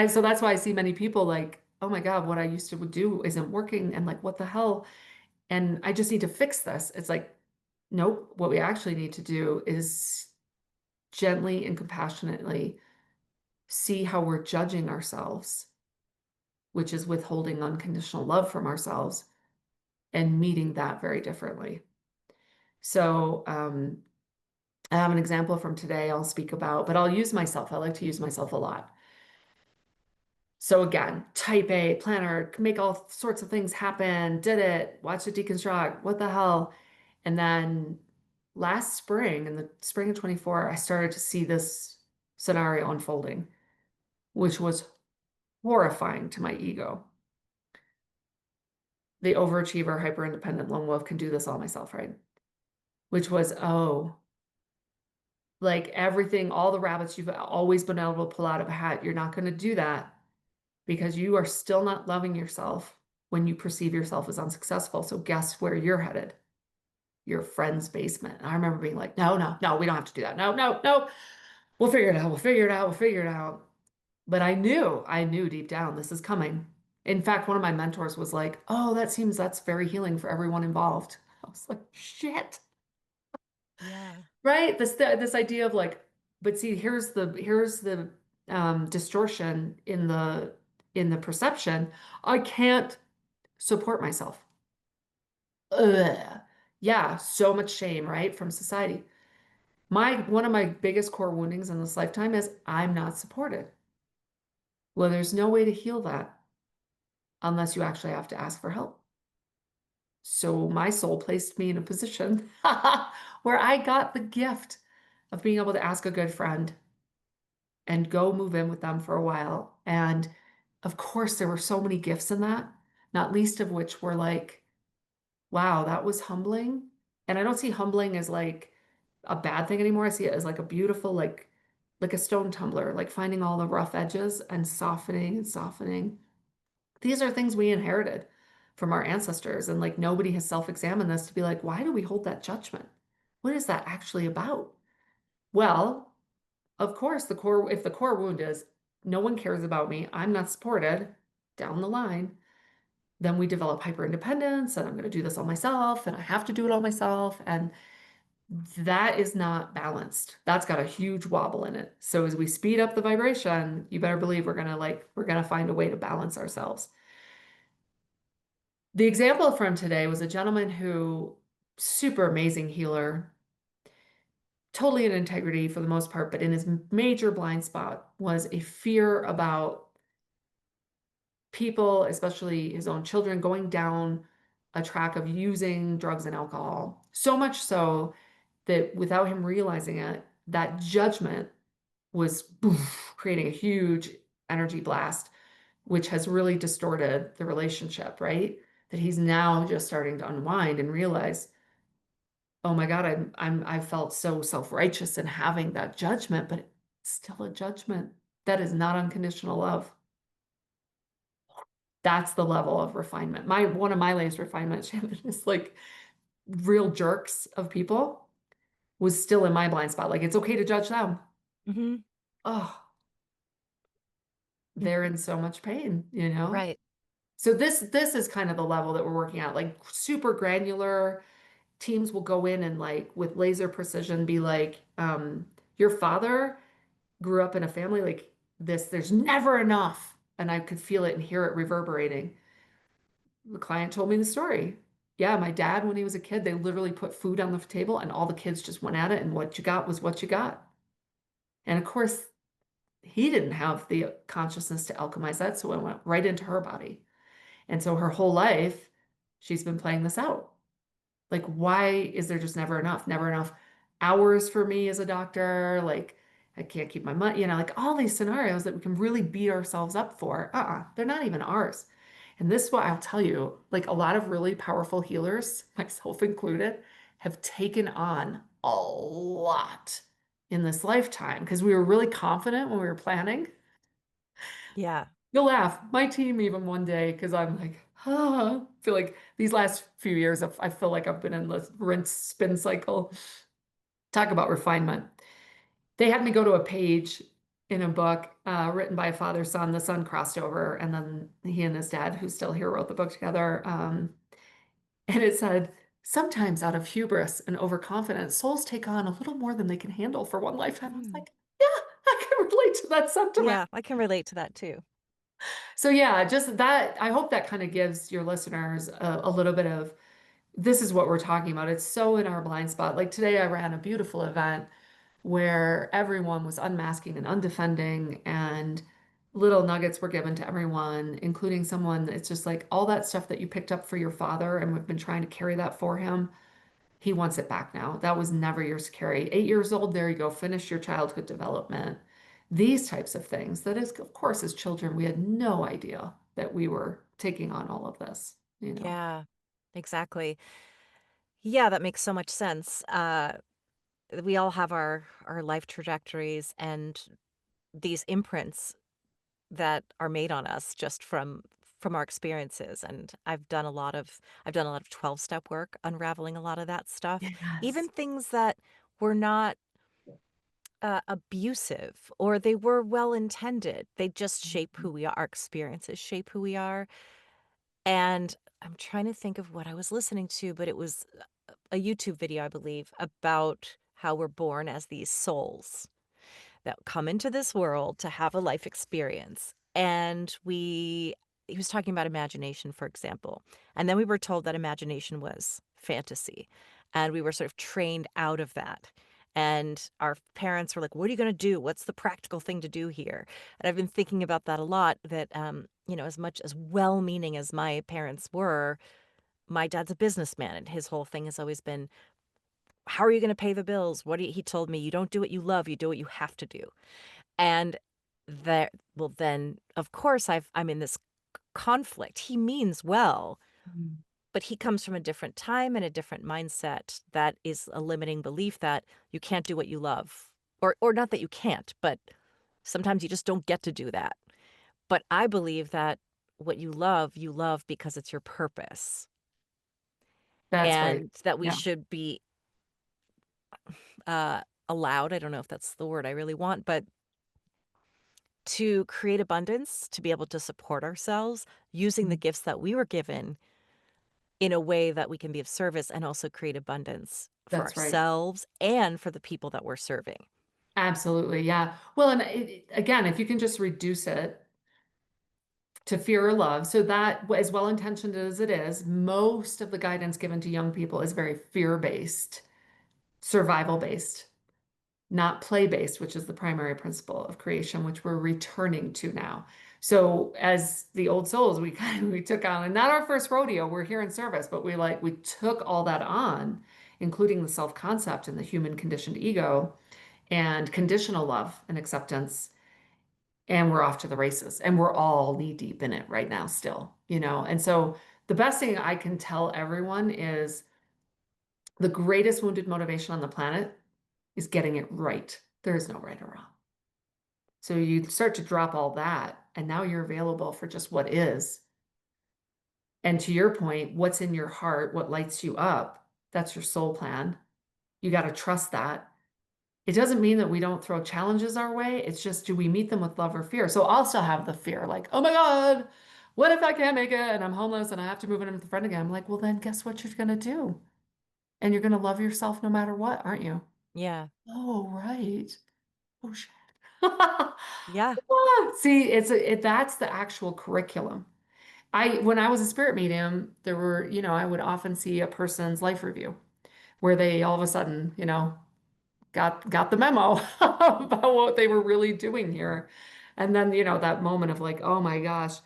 So that's why I see many people like, oh my God, what I used to do isn't working, and like, what the hell? And I just need to fix this. It's like, nope. What we actually need to do is gently and compassionately see how we're judging ourselves, which is withholding unconditional love from ourselves and meeting that very differently. So, I have an example from today I'll speak about, but I'll use myself. I like to use myself a lot. So again, type A, planner, make all sorts of things happen, did it, watch it deconstruct, what the hell? And then last spring, in the spring of 24, I started to see this scenario unfolding, which was horrifying to my ego. The overachiever, hyper independent lone wolf can do this all myself, right? Which was, oh, like everything, all the rabbits you've always been able to pull out of a hat, you're not going to do that because you are still not loving yourself when you perceive yourself as unsuccessful. So guess where you're headed? Your friend's basement. And I remember being like, no, no, no, we don't have to do that. No, no, no. We'll figure it out. We'll figure it out. We'll figure it out. But I knew deep down this is coming. In fact, one of my mentors was like, oh, that's very healing for everyone involved. I was like, shit. Yeah. Right? This idea of like, but see, here's the distortion in the perception. I can't support myself. Ugh. Yeah, so much shame, right, from society. One of my biggest core woundings in this lifetime is I'm not supported. Well, there's no way to heal that unless you actually have to ask for help. So my soul placed me in a position where I got the gift of being able to ask a good friend and go move in with them for a while. And of course, there were so many gifts in that, not least of which were like, wow, that was humbling. And I don't see humbling as like a bad thing anymore. I see it as like a beautiful, like a stone tumbler, like finding all the rough edges and softening and softening. These are things we inherited from our ancestors. And like nobody has self-examined this to be like, why do we hold that judgment? What is that actually about? Well, of course, if the core wound is no one cares about me, I'm not supported down the line, then we develop hyper independence and I'm going to do this all myself and I have to do it all myself. And that is not balanced. That's got a huge wobble in it. So as we speed up the vibration, you better believe we're going to find a way to balance ourselves. The example from today was a gentleman who super amazing healer, totally in integrity for the most part, but in his major blind spot was a fear about people, especially his own children, going down a track of using drugs and alcohol. So much so that without him realizing it, that judgment was poof, creating a huge energy blast, which has really distorted the relationship, right? That he's now just starting to unwind and realize, oh my God, I felt so self-righteous in having that judgment, but it's still a judgment. That is not unconditional love. That's the level of refinement. My one of my latest refinement, Shannon, is like real jerks of people was still in my blind spot. Like it's okay to judge them. Hmm. Oh, they're in so much pain, you know? Right. So this is kind of the level that we're working at, like super granular. Teams will go in and like with laser precision be like, your father grew up in a family like this, there's never enough. And I could feel it and hear it reverberating. The client told me the story. Yeah, my dad, when he was a kid, they literally put food on the table and all the kids just went at it, and what you got was what you got. And of course, he didn't have the consciousness to alchemize that, so it went right into her body. And so her whole life, she's been playing this out. Like, why is there just never enough? Never enough hours for me as a doctor. Like, I can't keep my money, like all these scenarios that we can really beat ourselves up for. They're not even ours. And this is what I'll tell you, like a lot of really powerful healers, myself included, have taken on a lot in this lifetime because we were really confident when we were planning. Yeah. You'll laugh. My team even one day, because I'm like, I feel like these last few years, I feel like I've been in this rinse spin cycle. Talk about refinement. They had me go to a page in a book written by a father son. The son crossed over, and then he and his dad, who's still here, wrote the book together. And it said, sometimes out of hubris and overconfidence, souls take on a little more than they can handle for one lifetime. I was Mm. like, yeah, I can relate to that sentiment. Yeah, I can relate to that too. So yeah, just that, I hope that kind of gives your listeners a little bit of this is what we're talking about. It's so in our blind spot. Like today, I ran a beautiful event where everyone was unmasking and undefending, and little nuggets were given to everyone, including someone. It's just like all that stuff that you picked up for your father, and we've been trying to carry that for him. He wants it back now. That was never yours to carry. 8 years old, there you go. Finish your childhood development. These types of things. That is, of course, as children, we had no idea that we were taking on all of this. Yeah, exactly. Yeah, that makes so much sense. We all have our life trajectories and these imprints that are made on us just from our experiences. And I've done a lot of 12-step work, unraveling a lot of that stuff, even Yes. things that were not abusive or they were well intended. They just shape who we are. Our experiences shape who we are. And I'm trying to think of what I was listening to, but it was a YouTube video, I believe, about how we're born as these souls that come into this world to have a life experience. And he was talking about imagination, for example. And then we were told that imagination was fantasy. And we were sort of trained out of that. And our parents were like, what are you going to do? What's the practical thing to do here? And I've been thinking about that a lot, that, as much as well meaning as my parents were, my dad's a businessman, and his whole thing has always been, how are you going to pay the bills? He told me, you don't do what you love, you do what you have to do. And that, well, then, of course, I'm in this conflict. He means well, Mhm. but he comes from a different time and a different mindset that is a limiting belief that you can't do what you love. Or not that you can't, but sometimes you just don't get to do that. But I believe that what you love because it's your purpose, That's right. and that we Yeah, should be uh, allowed, I don't know if that's the word I really want, but to create abundance, to be able to support ourselves using the mhm, gifts that we were given in a way that we can be of service and also create abundance for that's right. ourselves and for the people that we're serving. Absolutely. Yeah. Well, and again, if you can just reduce it to fear or love, so that, as well intentioned as it is, most of the guidance given to young people is very fear based, survival based, not play based, which is the primary principle of creation, which we're returning to now. So, as the old souls, we kind of we took on, and not our first rodeo, we're here in service, but we took all that on, including the self concept and the human conditioned ego and conditional love and acceptance. And we're off to the races. And we're all knee deep in it right now, still, And so the best thing I can tell everyone is the greatest wounded motivation on the planet is getting it right. There is no right or wrong. So you start to drop all that, and now you're available for just what is. And to your point, what's in your heart, what lights you up, that's your soul plan. You got to trust that. It doesn't mean that we don't throw challenges our way. It's just, do we meet them with love or fear? So I'll still have the fear, like, oh my God, what if I can't make it and I'm homeless and I have to move in with a friend again? I'm like, well, then guess what you're going to do? And you're going to love yourself no matter what, aren't you? Yeah. Oh, right. Oh, shit. Yeah. See, that's the actual curriculum. When I was a spirit medium, there were, I would often see a person's life review where they all of a sudden, got the memo about what they were really doing here. And then, that moment of like, oh my gosh.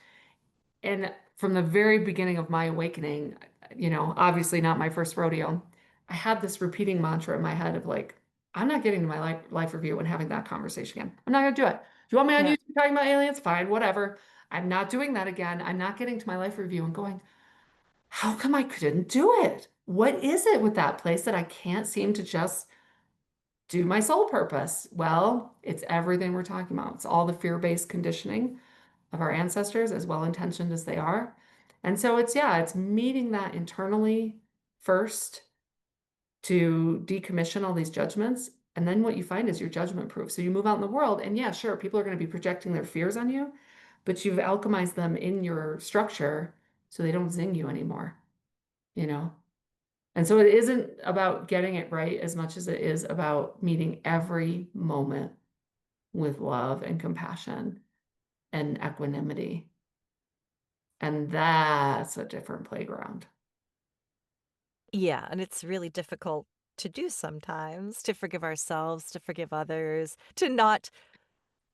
And from the very beginning of my awakening, obviously not my first rodeo, I had this repeating mantra in my head of like, I'm not getting to my life review and having that conversation again. I'm not going to do it. Do you want me on Yeah. YouTube talking about aliens? Fine, whatever. I'm not doing that again. I'm not getting to my life review and going, how come I couldn't do it? What is it with that place that I can't seem to just do my soul purpose? Well, it's everything we're talking about. It's all the fear-based conditioning of our ancestors, as well intentioned as they are. And so it's meeting that internally first to decommission all these judgments. And then what you find is you're judgment proof. So you move out in the world, and yeah, sure, people are going to be projecting their fears on you, but you've alchemized them in your structure so they don't zing you anymore, you know? And so it isn't about getting it right as much as it is about meeting every moment with love and compassion and equanimity. And that's a different playground. Yeah. And it's really difficult to do sometimes, to forgive ourselves, to forgive others, to not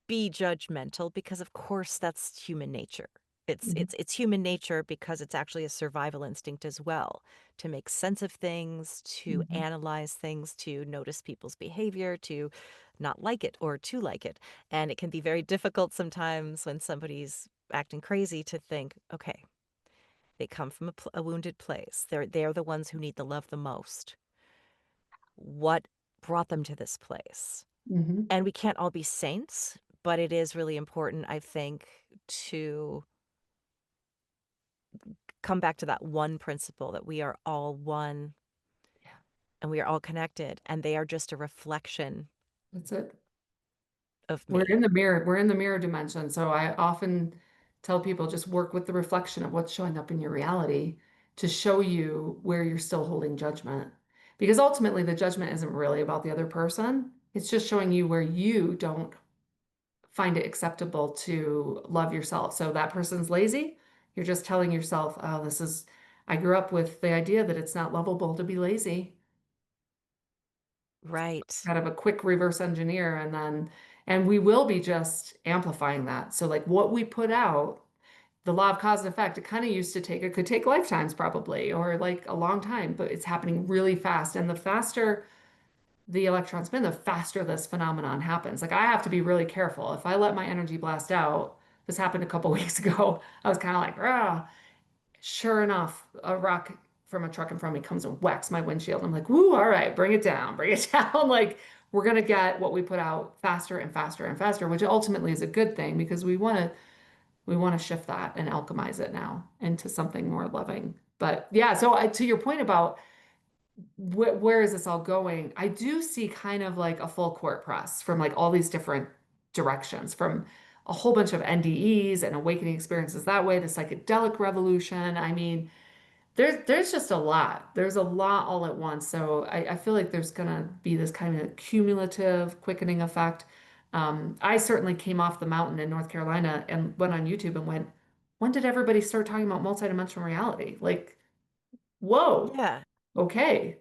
be judgmental, because of course that's human nature. It's Mhm, it's it's human nature because it's actually a survival instinct as well, to make sense of things, to mhm, analyze things, to notice people's behavior, to not like it or to like it. And it can be very difficult sometimes when somebody's acting crazy to think, okay, they come from a wounded place. They're the ones who need the love the most. What brought them to this place? mhm. And we can't all be saints, but it is really important, I think, to come back to that one principle, that we are all one Yeah, and we are all connected, and they are just a reflection that's it. of We're me. in the mirror. We're in the mirror dimension. So I often tell people just work with the reflection of what's showing up in your reality to show you where you're still holding judgment. Because ultimately, the judgment isn't really about the other person. It's just showing you where you don't find it acceptable to love yourself. So that person's lazy. You're just telling yourself, oh, I grew up with the idea that it's not lovable to be lazy. Right. kind of a quick reverse engineer, and we will be just amplifying that. So like what we put out, the law of cause and effect, it kind of used to take, it could take lifetimes probably, or like a long time, but it's happening really fast. And the faster the electrons spin, the faster this phenomenon happens. Like I have to be really careful. If I let my energy blast out, this happened a couple weeks ago. I was kind of like, ah, sure enough, a rock from a truck in front of me comes and whacks my windshield. I'm like, woo, all right, bring it down. Like we're gonna get what we put out faster and faster and faster, which ultimately is a good thing because we want to shift that and alchemize it now into something more loving. But yeah, so to your point about where is this all going? I do see kind of like a full court press from like all these different directions, from a whole bunch of NDEs and awakening experiences that way, the psychedelic revolution. I mean, there's just a lot. There's a lot all at once. So I feel like there's gonna be this kind of cumulative quickening effect. I certainly came off the mountain in North Carolina and went on YouTube and went, when did everybody start talking about multidimensional reality? Like, whoa, Yeah. okay,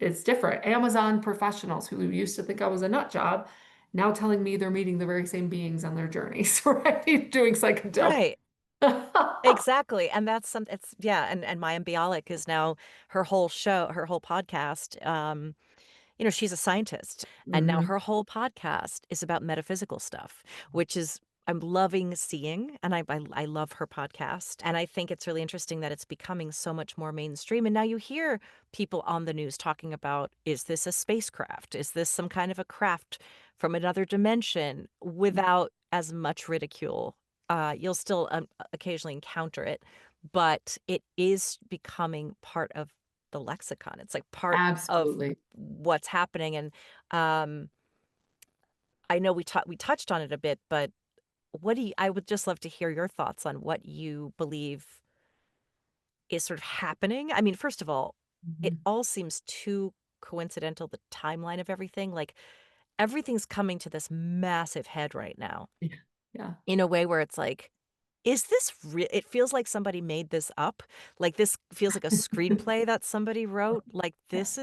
it's different. Amazon professionals who used to think I was a nut job now telling me they're meeting the very same beings on their journeys, right? Doing psychedelic. Right. Exactly. And that's some it's yeah, and Maya Bialik is now her whole show, her whole podcast. She's a scientist, and now Mhm. her whole podcast is about metaphysical stuff, which is I'm loving seeing, and I love her podcast, and I think it's really interesting that it's becoming so much more mainstream. And now you hear people on the news talking about, is this a spacecraft? Is this some kind of a craft from another dimension? Without as much ridicule. You'll still occasionally encounter it, but it is becoming part of the lexicon. It's like part of Absolutely. what's happening. And um, I know we touched on it a bit, but I would just love to hear your thoughts on what you believe is sort of happening. I mean, first of all, it Mhm. all seems too coincidental, the timeline of everything. Like everything's coming to this massive head right now Yeah. Yeah. in a way where it's like, is this real? It feels like somebody made this up. Like this feels like a screenplay that somebody wrote. Like Yeah. this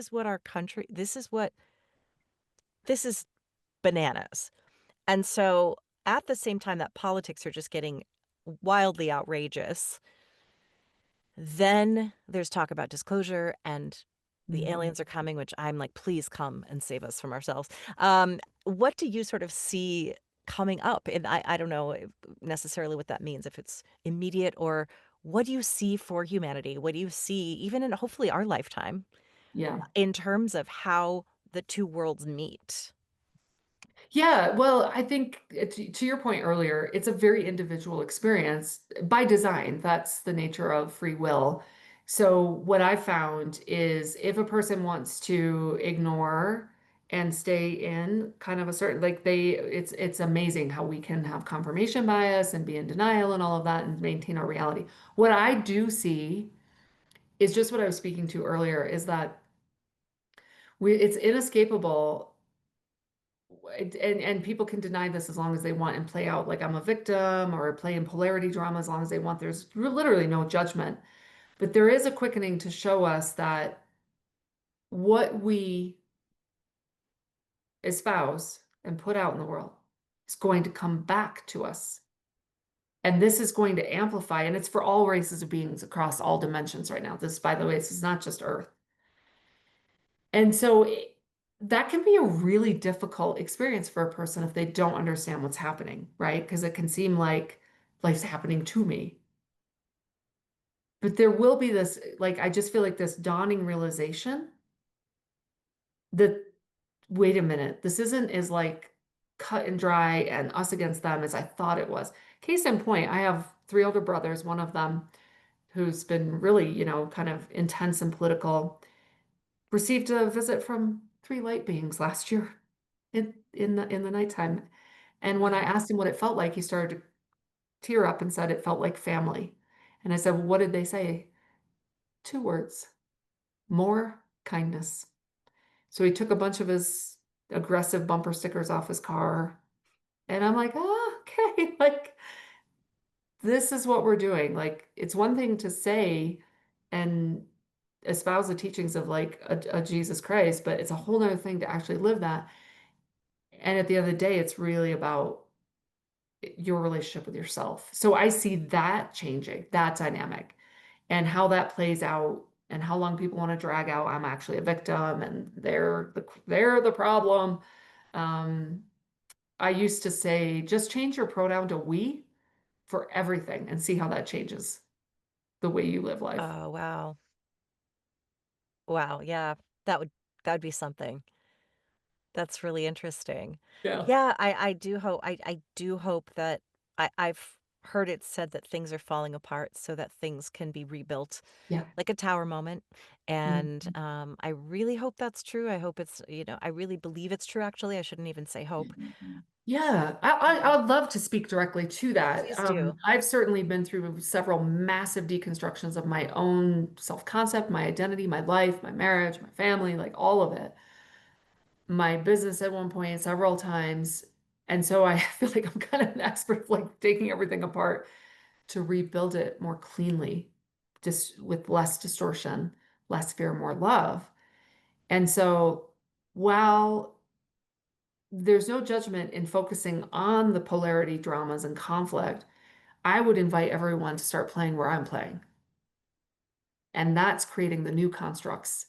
is bananas. And so at the same time that politics are just getting wildly outrageous, then there's talk about disclosure and the Mhm. aliens are coming, which I'm like, please come and save us from ourselves. What do you sort of see coming up? And I don't know necessarily what that means, if it's immediate or what do you see for humanity? What do you see, even in hopefully our lifetime, Yeah. in terms of how the two worlds meet? Yeah, well, I think to your point earlier, it's a very individual experience by design. That's the nature of free will. So, what I found is if a person wants to ignore and stay in kind of a certain like it's amazing how we can have confirmation bias and be in denial and all of that and maintain our reality. What I do see is just what I was speaking to earlier is that it's inescapable and people can deny this as long as they want and play out like I'm a victim or play in polarity drama as long as they want. There's literally no judgment. But there is a quickening to show us that what we espouse and put out in the world is going to come back to us. And this is going to amplify, and it's for all races of beings across all dimensions right now. This, by the way, this is not just Earth. And so that can be a really difficult experience for a person if they don't understand what's happening, right? Because it can seem like life's happening to me. But there will be this, like, I just feel like this dawning realization that, wait a minute, this isn't as like cut and dry and us against them as I thought it was. Case in point, I have three older brothers, one of them who's been really, kind of intense and political, received a visit from three light beings last year in the nighttime. And when I Wow. asked him what it felt like, he started to tear up and said it felt like family. And I said, well, what did they say? Two words, more kindness. So he took a bunch of his aggressive bumper stickers off his car. And I'm like, oh, okay, like this is what we're doing. Like it's one thing to say and espouse the teachings of like a Jesus Christ, but it's a whole nother thing to actually live that. And at the end of the day, it's really about your relationship with yourself. So I see that changing, that dynamic, and how that plays out and how long people want to drag out I'm actually a victim and they're the problem. Um, I used to say just change your pronoun to we for everything and see how that changes the way you live life. Oh, wow. Wow, yeah. That would that would be something. That's really interesting. Yeah. Yeah, I do hope I do hope that I've heard it said that things are falling apart so that things can be rebuilt Yeah. like a tower moment. And Mhm. I really hope that's true. I hope it's, I really believe it's true, actually. I shouldn't even say hope. Yeah, I would love to speak directly to that. Please do. I've certainly been through several massive deconstructions of my own self-concept, my identity, my life, my marriage, my family, like all of it. My business at one point, several times. And so I feel like I'm kind of an expert of like taking everything apart to rebuild it more cleanly, just with less distortion, less fear, more love. And so while there's no judgment in focusing on the polarity dramas and conflict, I would invite everyone to start playing where I'm playing. And that's creating the new constructs,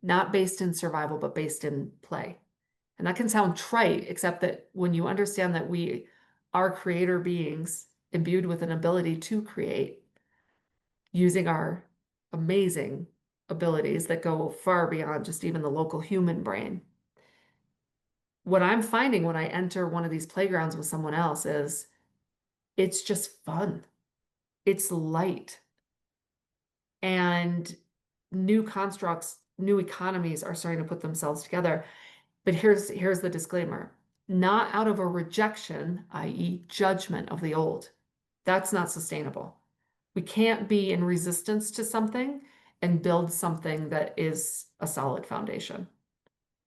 not based in survival, but based in play. And that can sound trite, except that when you understand that we are creator beings imbued with an ability to create using our amazing abilities that go far beyond just even the local human brain. What I'm finding when I enter one of these playgrounds with someone else is it's just fun. It's light. And new constructs, new economies are starting to put themselves together. But here's the disclaimer. Not out of a rejection, i.e., judgment of the old. That's not sustainable. We can't be in resistance to something and build something that is a solid foundation.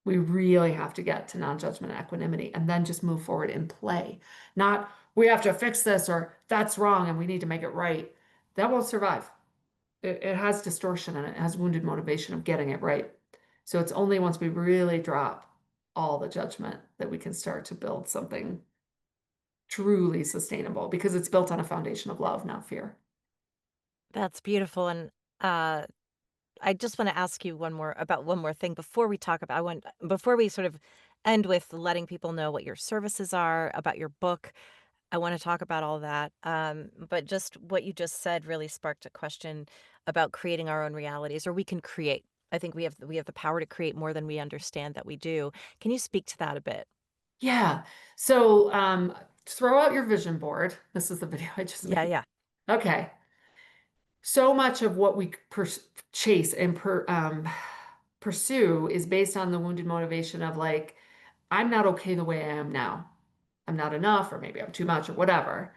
We really have to get to non-judgment and equanimity and then just move forward and play. Not we have to fix this or that's wrong and we need to make it right. That won't survive. It has distortion and it has wounded motivation of getting it right. So it's only once we really drop all the judgment that we can start to build something truly sustainable because it's built on a foundation of love, not fear. That's beautiful. And uh, I just want to ask you one more thing before we talk about, before we sort of end with letting people know what your services are, about your book. I want to talk about all that. But just what you just said really sparked a question about creating our own realities, or we can create. I think we have the power to create more than we understand that we do. Can you speak to that a bit? Yeah. So throw out your vision board. This is the video I just Yeah, made. yeah. Okay. So much of what we chase and pursue is based on the wounded motivation of like, I'm not okay the way I am now. I'm not enough, or maybe I'm too much, or whatever.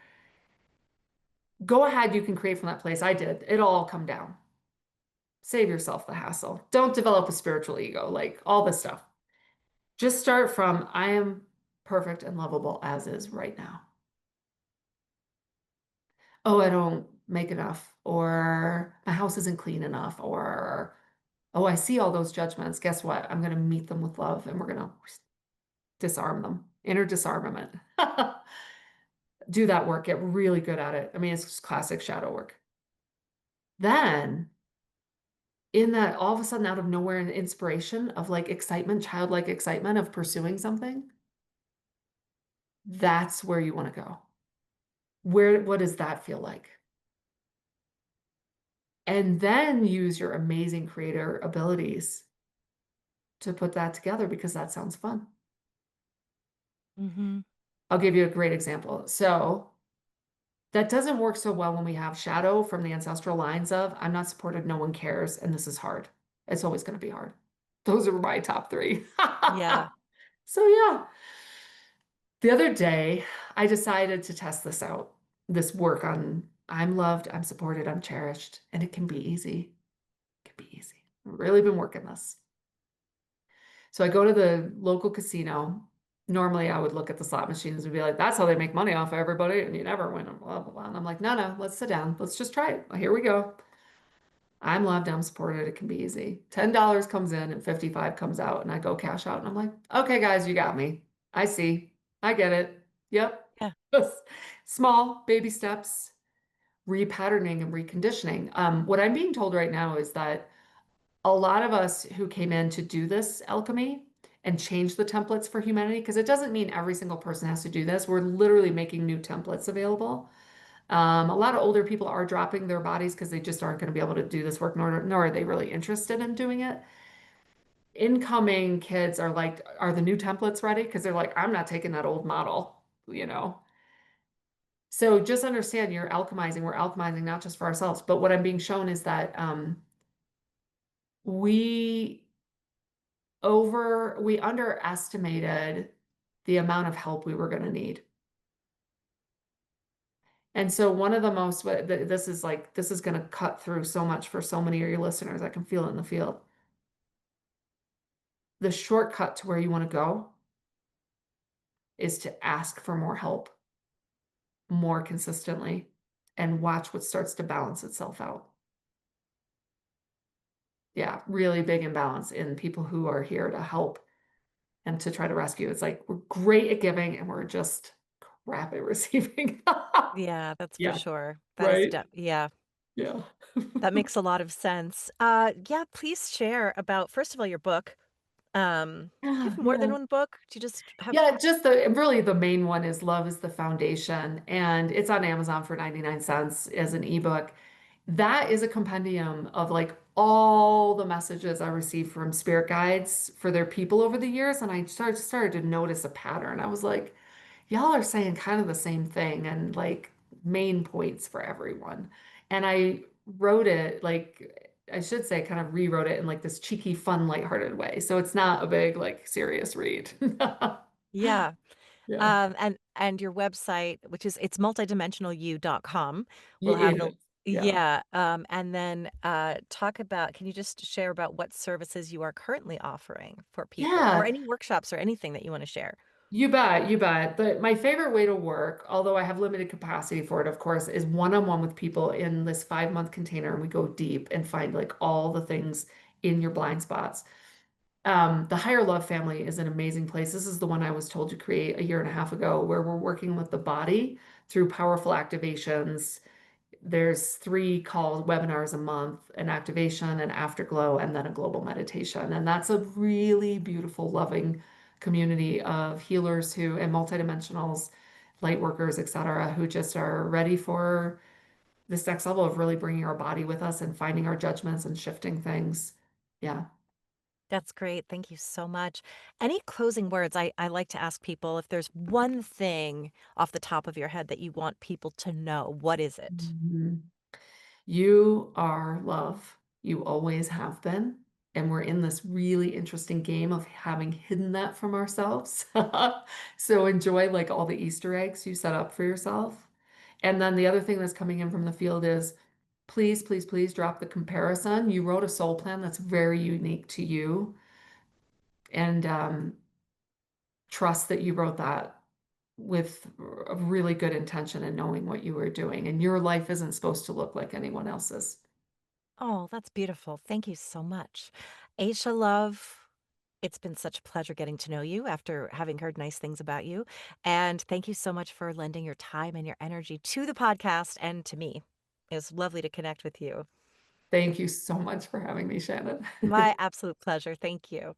Go ahead, you can create from that place. I did. It'll all come down. Save yourself the hassle. Don't develop a spiritual ego, like all this stuff. Just start from I am perfect and lovable as is right now. Oh, I don't make enough, or my house isn't clean enough, or oh, I see all those judgments. Guess what? I'm going to meet them with love and we're going to disarm them. Inner disarmament. Do that work. Get really good at it. I mean, it's just classic shadow work. Then, in that, all of a sudden, out of nowhere, an inspiration of like excitement, childlike excitement of pursuing something, that's where you want to go. What does that feel like? And then use your amazing creator abilities to put that together because that sounds fun. Hmm. I'll give you a great example. So, that doesn't work so well when we have shadow from the ancestral lines of I'm not supported, no one cares, and this is hard. It's always going to be hard. Those are my top three. Yeah. So, yeah, the other day I decided to test this out, this work on I'm loved, I'm supported, I'm cherished, and it can be easy. It can be easy. I've really been working this. So I go to the local casino. Normally, I would look at the slot machines and be like, that's how they make money off of everybody, and you never win, and blah, blah, blah. And I'm like, no, no, let's sit down. Let's just try it. Here we go. I'm loved, I'm supported, it can be easy. $10 comes in and 55 comes out, and I go cash out, and I'm like, okay, guys, you got me. I see. I get it. Yep. Yeah. Small baby steps, repatterning and reconditioning. What I'm being told right now is that a lot of us who came in to do this alchemy and change the templates for humanity, because it doesn't mean every single person has to do this. We're literally making new templates available. A lot of older people are dropping their bodies because they just aren't going to be able to do this work, nor are they really interested in doing it. Incoming kids are like, are the new templates ready? Because they're like, I'm not taking that old model, you know? So just understand you're alchemizing. We're alchemizing not just for ourselves, but what I'm being shown is that we we underestimated the amount of help we were going to need. And so one of the most, this is like, this is going to cut through so much for so many of your listeners. I can feel it in the field. The shortcut to where you want to go is to ask for more help more consistently and watch what starts to balance itself out. Yeah, really big imbalance in people who are here to help and to try to rescue. It's like we're great at giving and we're just crap at receiving. Yeah, that's for Yeah, sure. That is right? de yeah. Yeah. That makes a lot of sense. Yeah, please share about, first of all, your book. Do you Yeah, have more than yeah. one book? Do you just have Yeah, just the really the main one is Love is the Foundation, and it's on Amazon for 99 cents as an ebook. That is a compendium of like all the messages I received from spirit guides for their people over the years, and I started to notice a pattern. I was like, y'all are saying kind of the same thing and like main points for everyone. And I wrote it like I should say kind of rewrote it in like this cheeky, fun, lighthearted way. So it's not a big like serious read. Yeah. Yeah. And your website, which is it's multidimensionalyou.com, will have It the is. Yeah. yeah, and then, talk about can you just share about what services you are currently offering for people or Yeah. any workshops or anything that you wanna share? You bet, you bet. But my favorite way to work, although I have limited capacity for it, of course, is one-on-one with people in this 5-month container, and we go deep and find like all the things in your blind spots. The Higher Love family is an amazing place. This is the one I was told to create a year and a half ago, where we're working with the body through powerful activations. There's 3 called webinars a month, an activation, an afterglow, and then a global meditation. And that's a really beautiful, loving community of healers who and multidimensionals, light workers, etc., who just are ready for this next level of really bringing our body with us and finding our judgments and shifting things. Yeah. That's great, thank you so much. Any closing words? I like to ask people if there's one thing off the top of your head that you want people to know, what is it? Mhm. You are love. You always have been. And we're in this really interesting game of having hidden that from ourselves. So enjoy like all the Easter eggs you set up for yourself. And then the other thing that's coming in from the field is please, please, please drop the comparison. You wrote a soul plan that's very unique to you. And trust that you wrote that with a really good intention and knowing what you were doing. And your life isn't supposed to look like anyone else's. Oh, that's beautiful. Thank you so much. Aisha, love, it's been such a pleasure getting to know you after having heard nice things about you. And thank you so much for lending your time and your energy to the podcast and to me. It was lovely to connect with you. Thank you so much for having me, Shannon. My absolute pleasure. Thank you.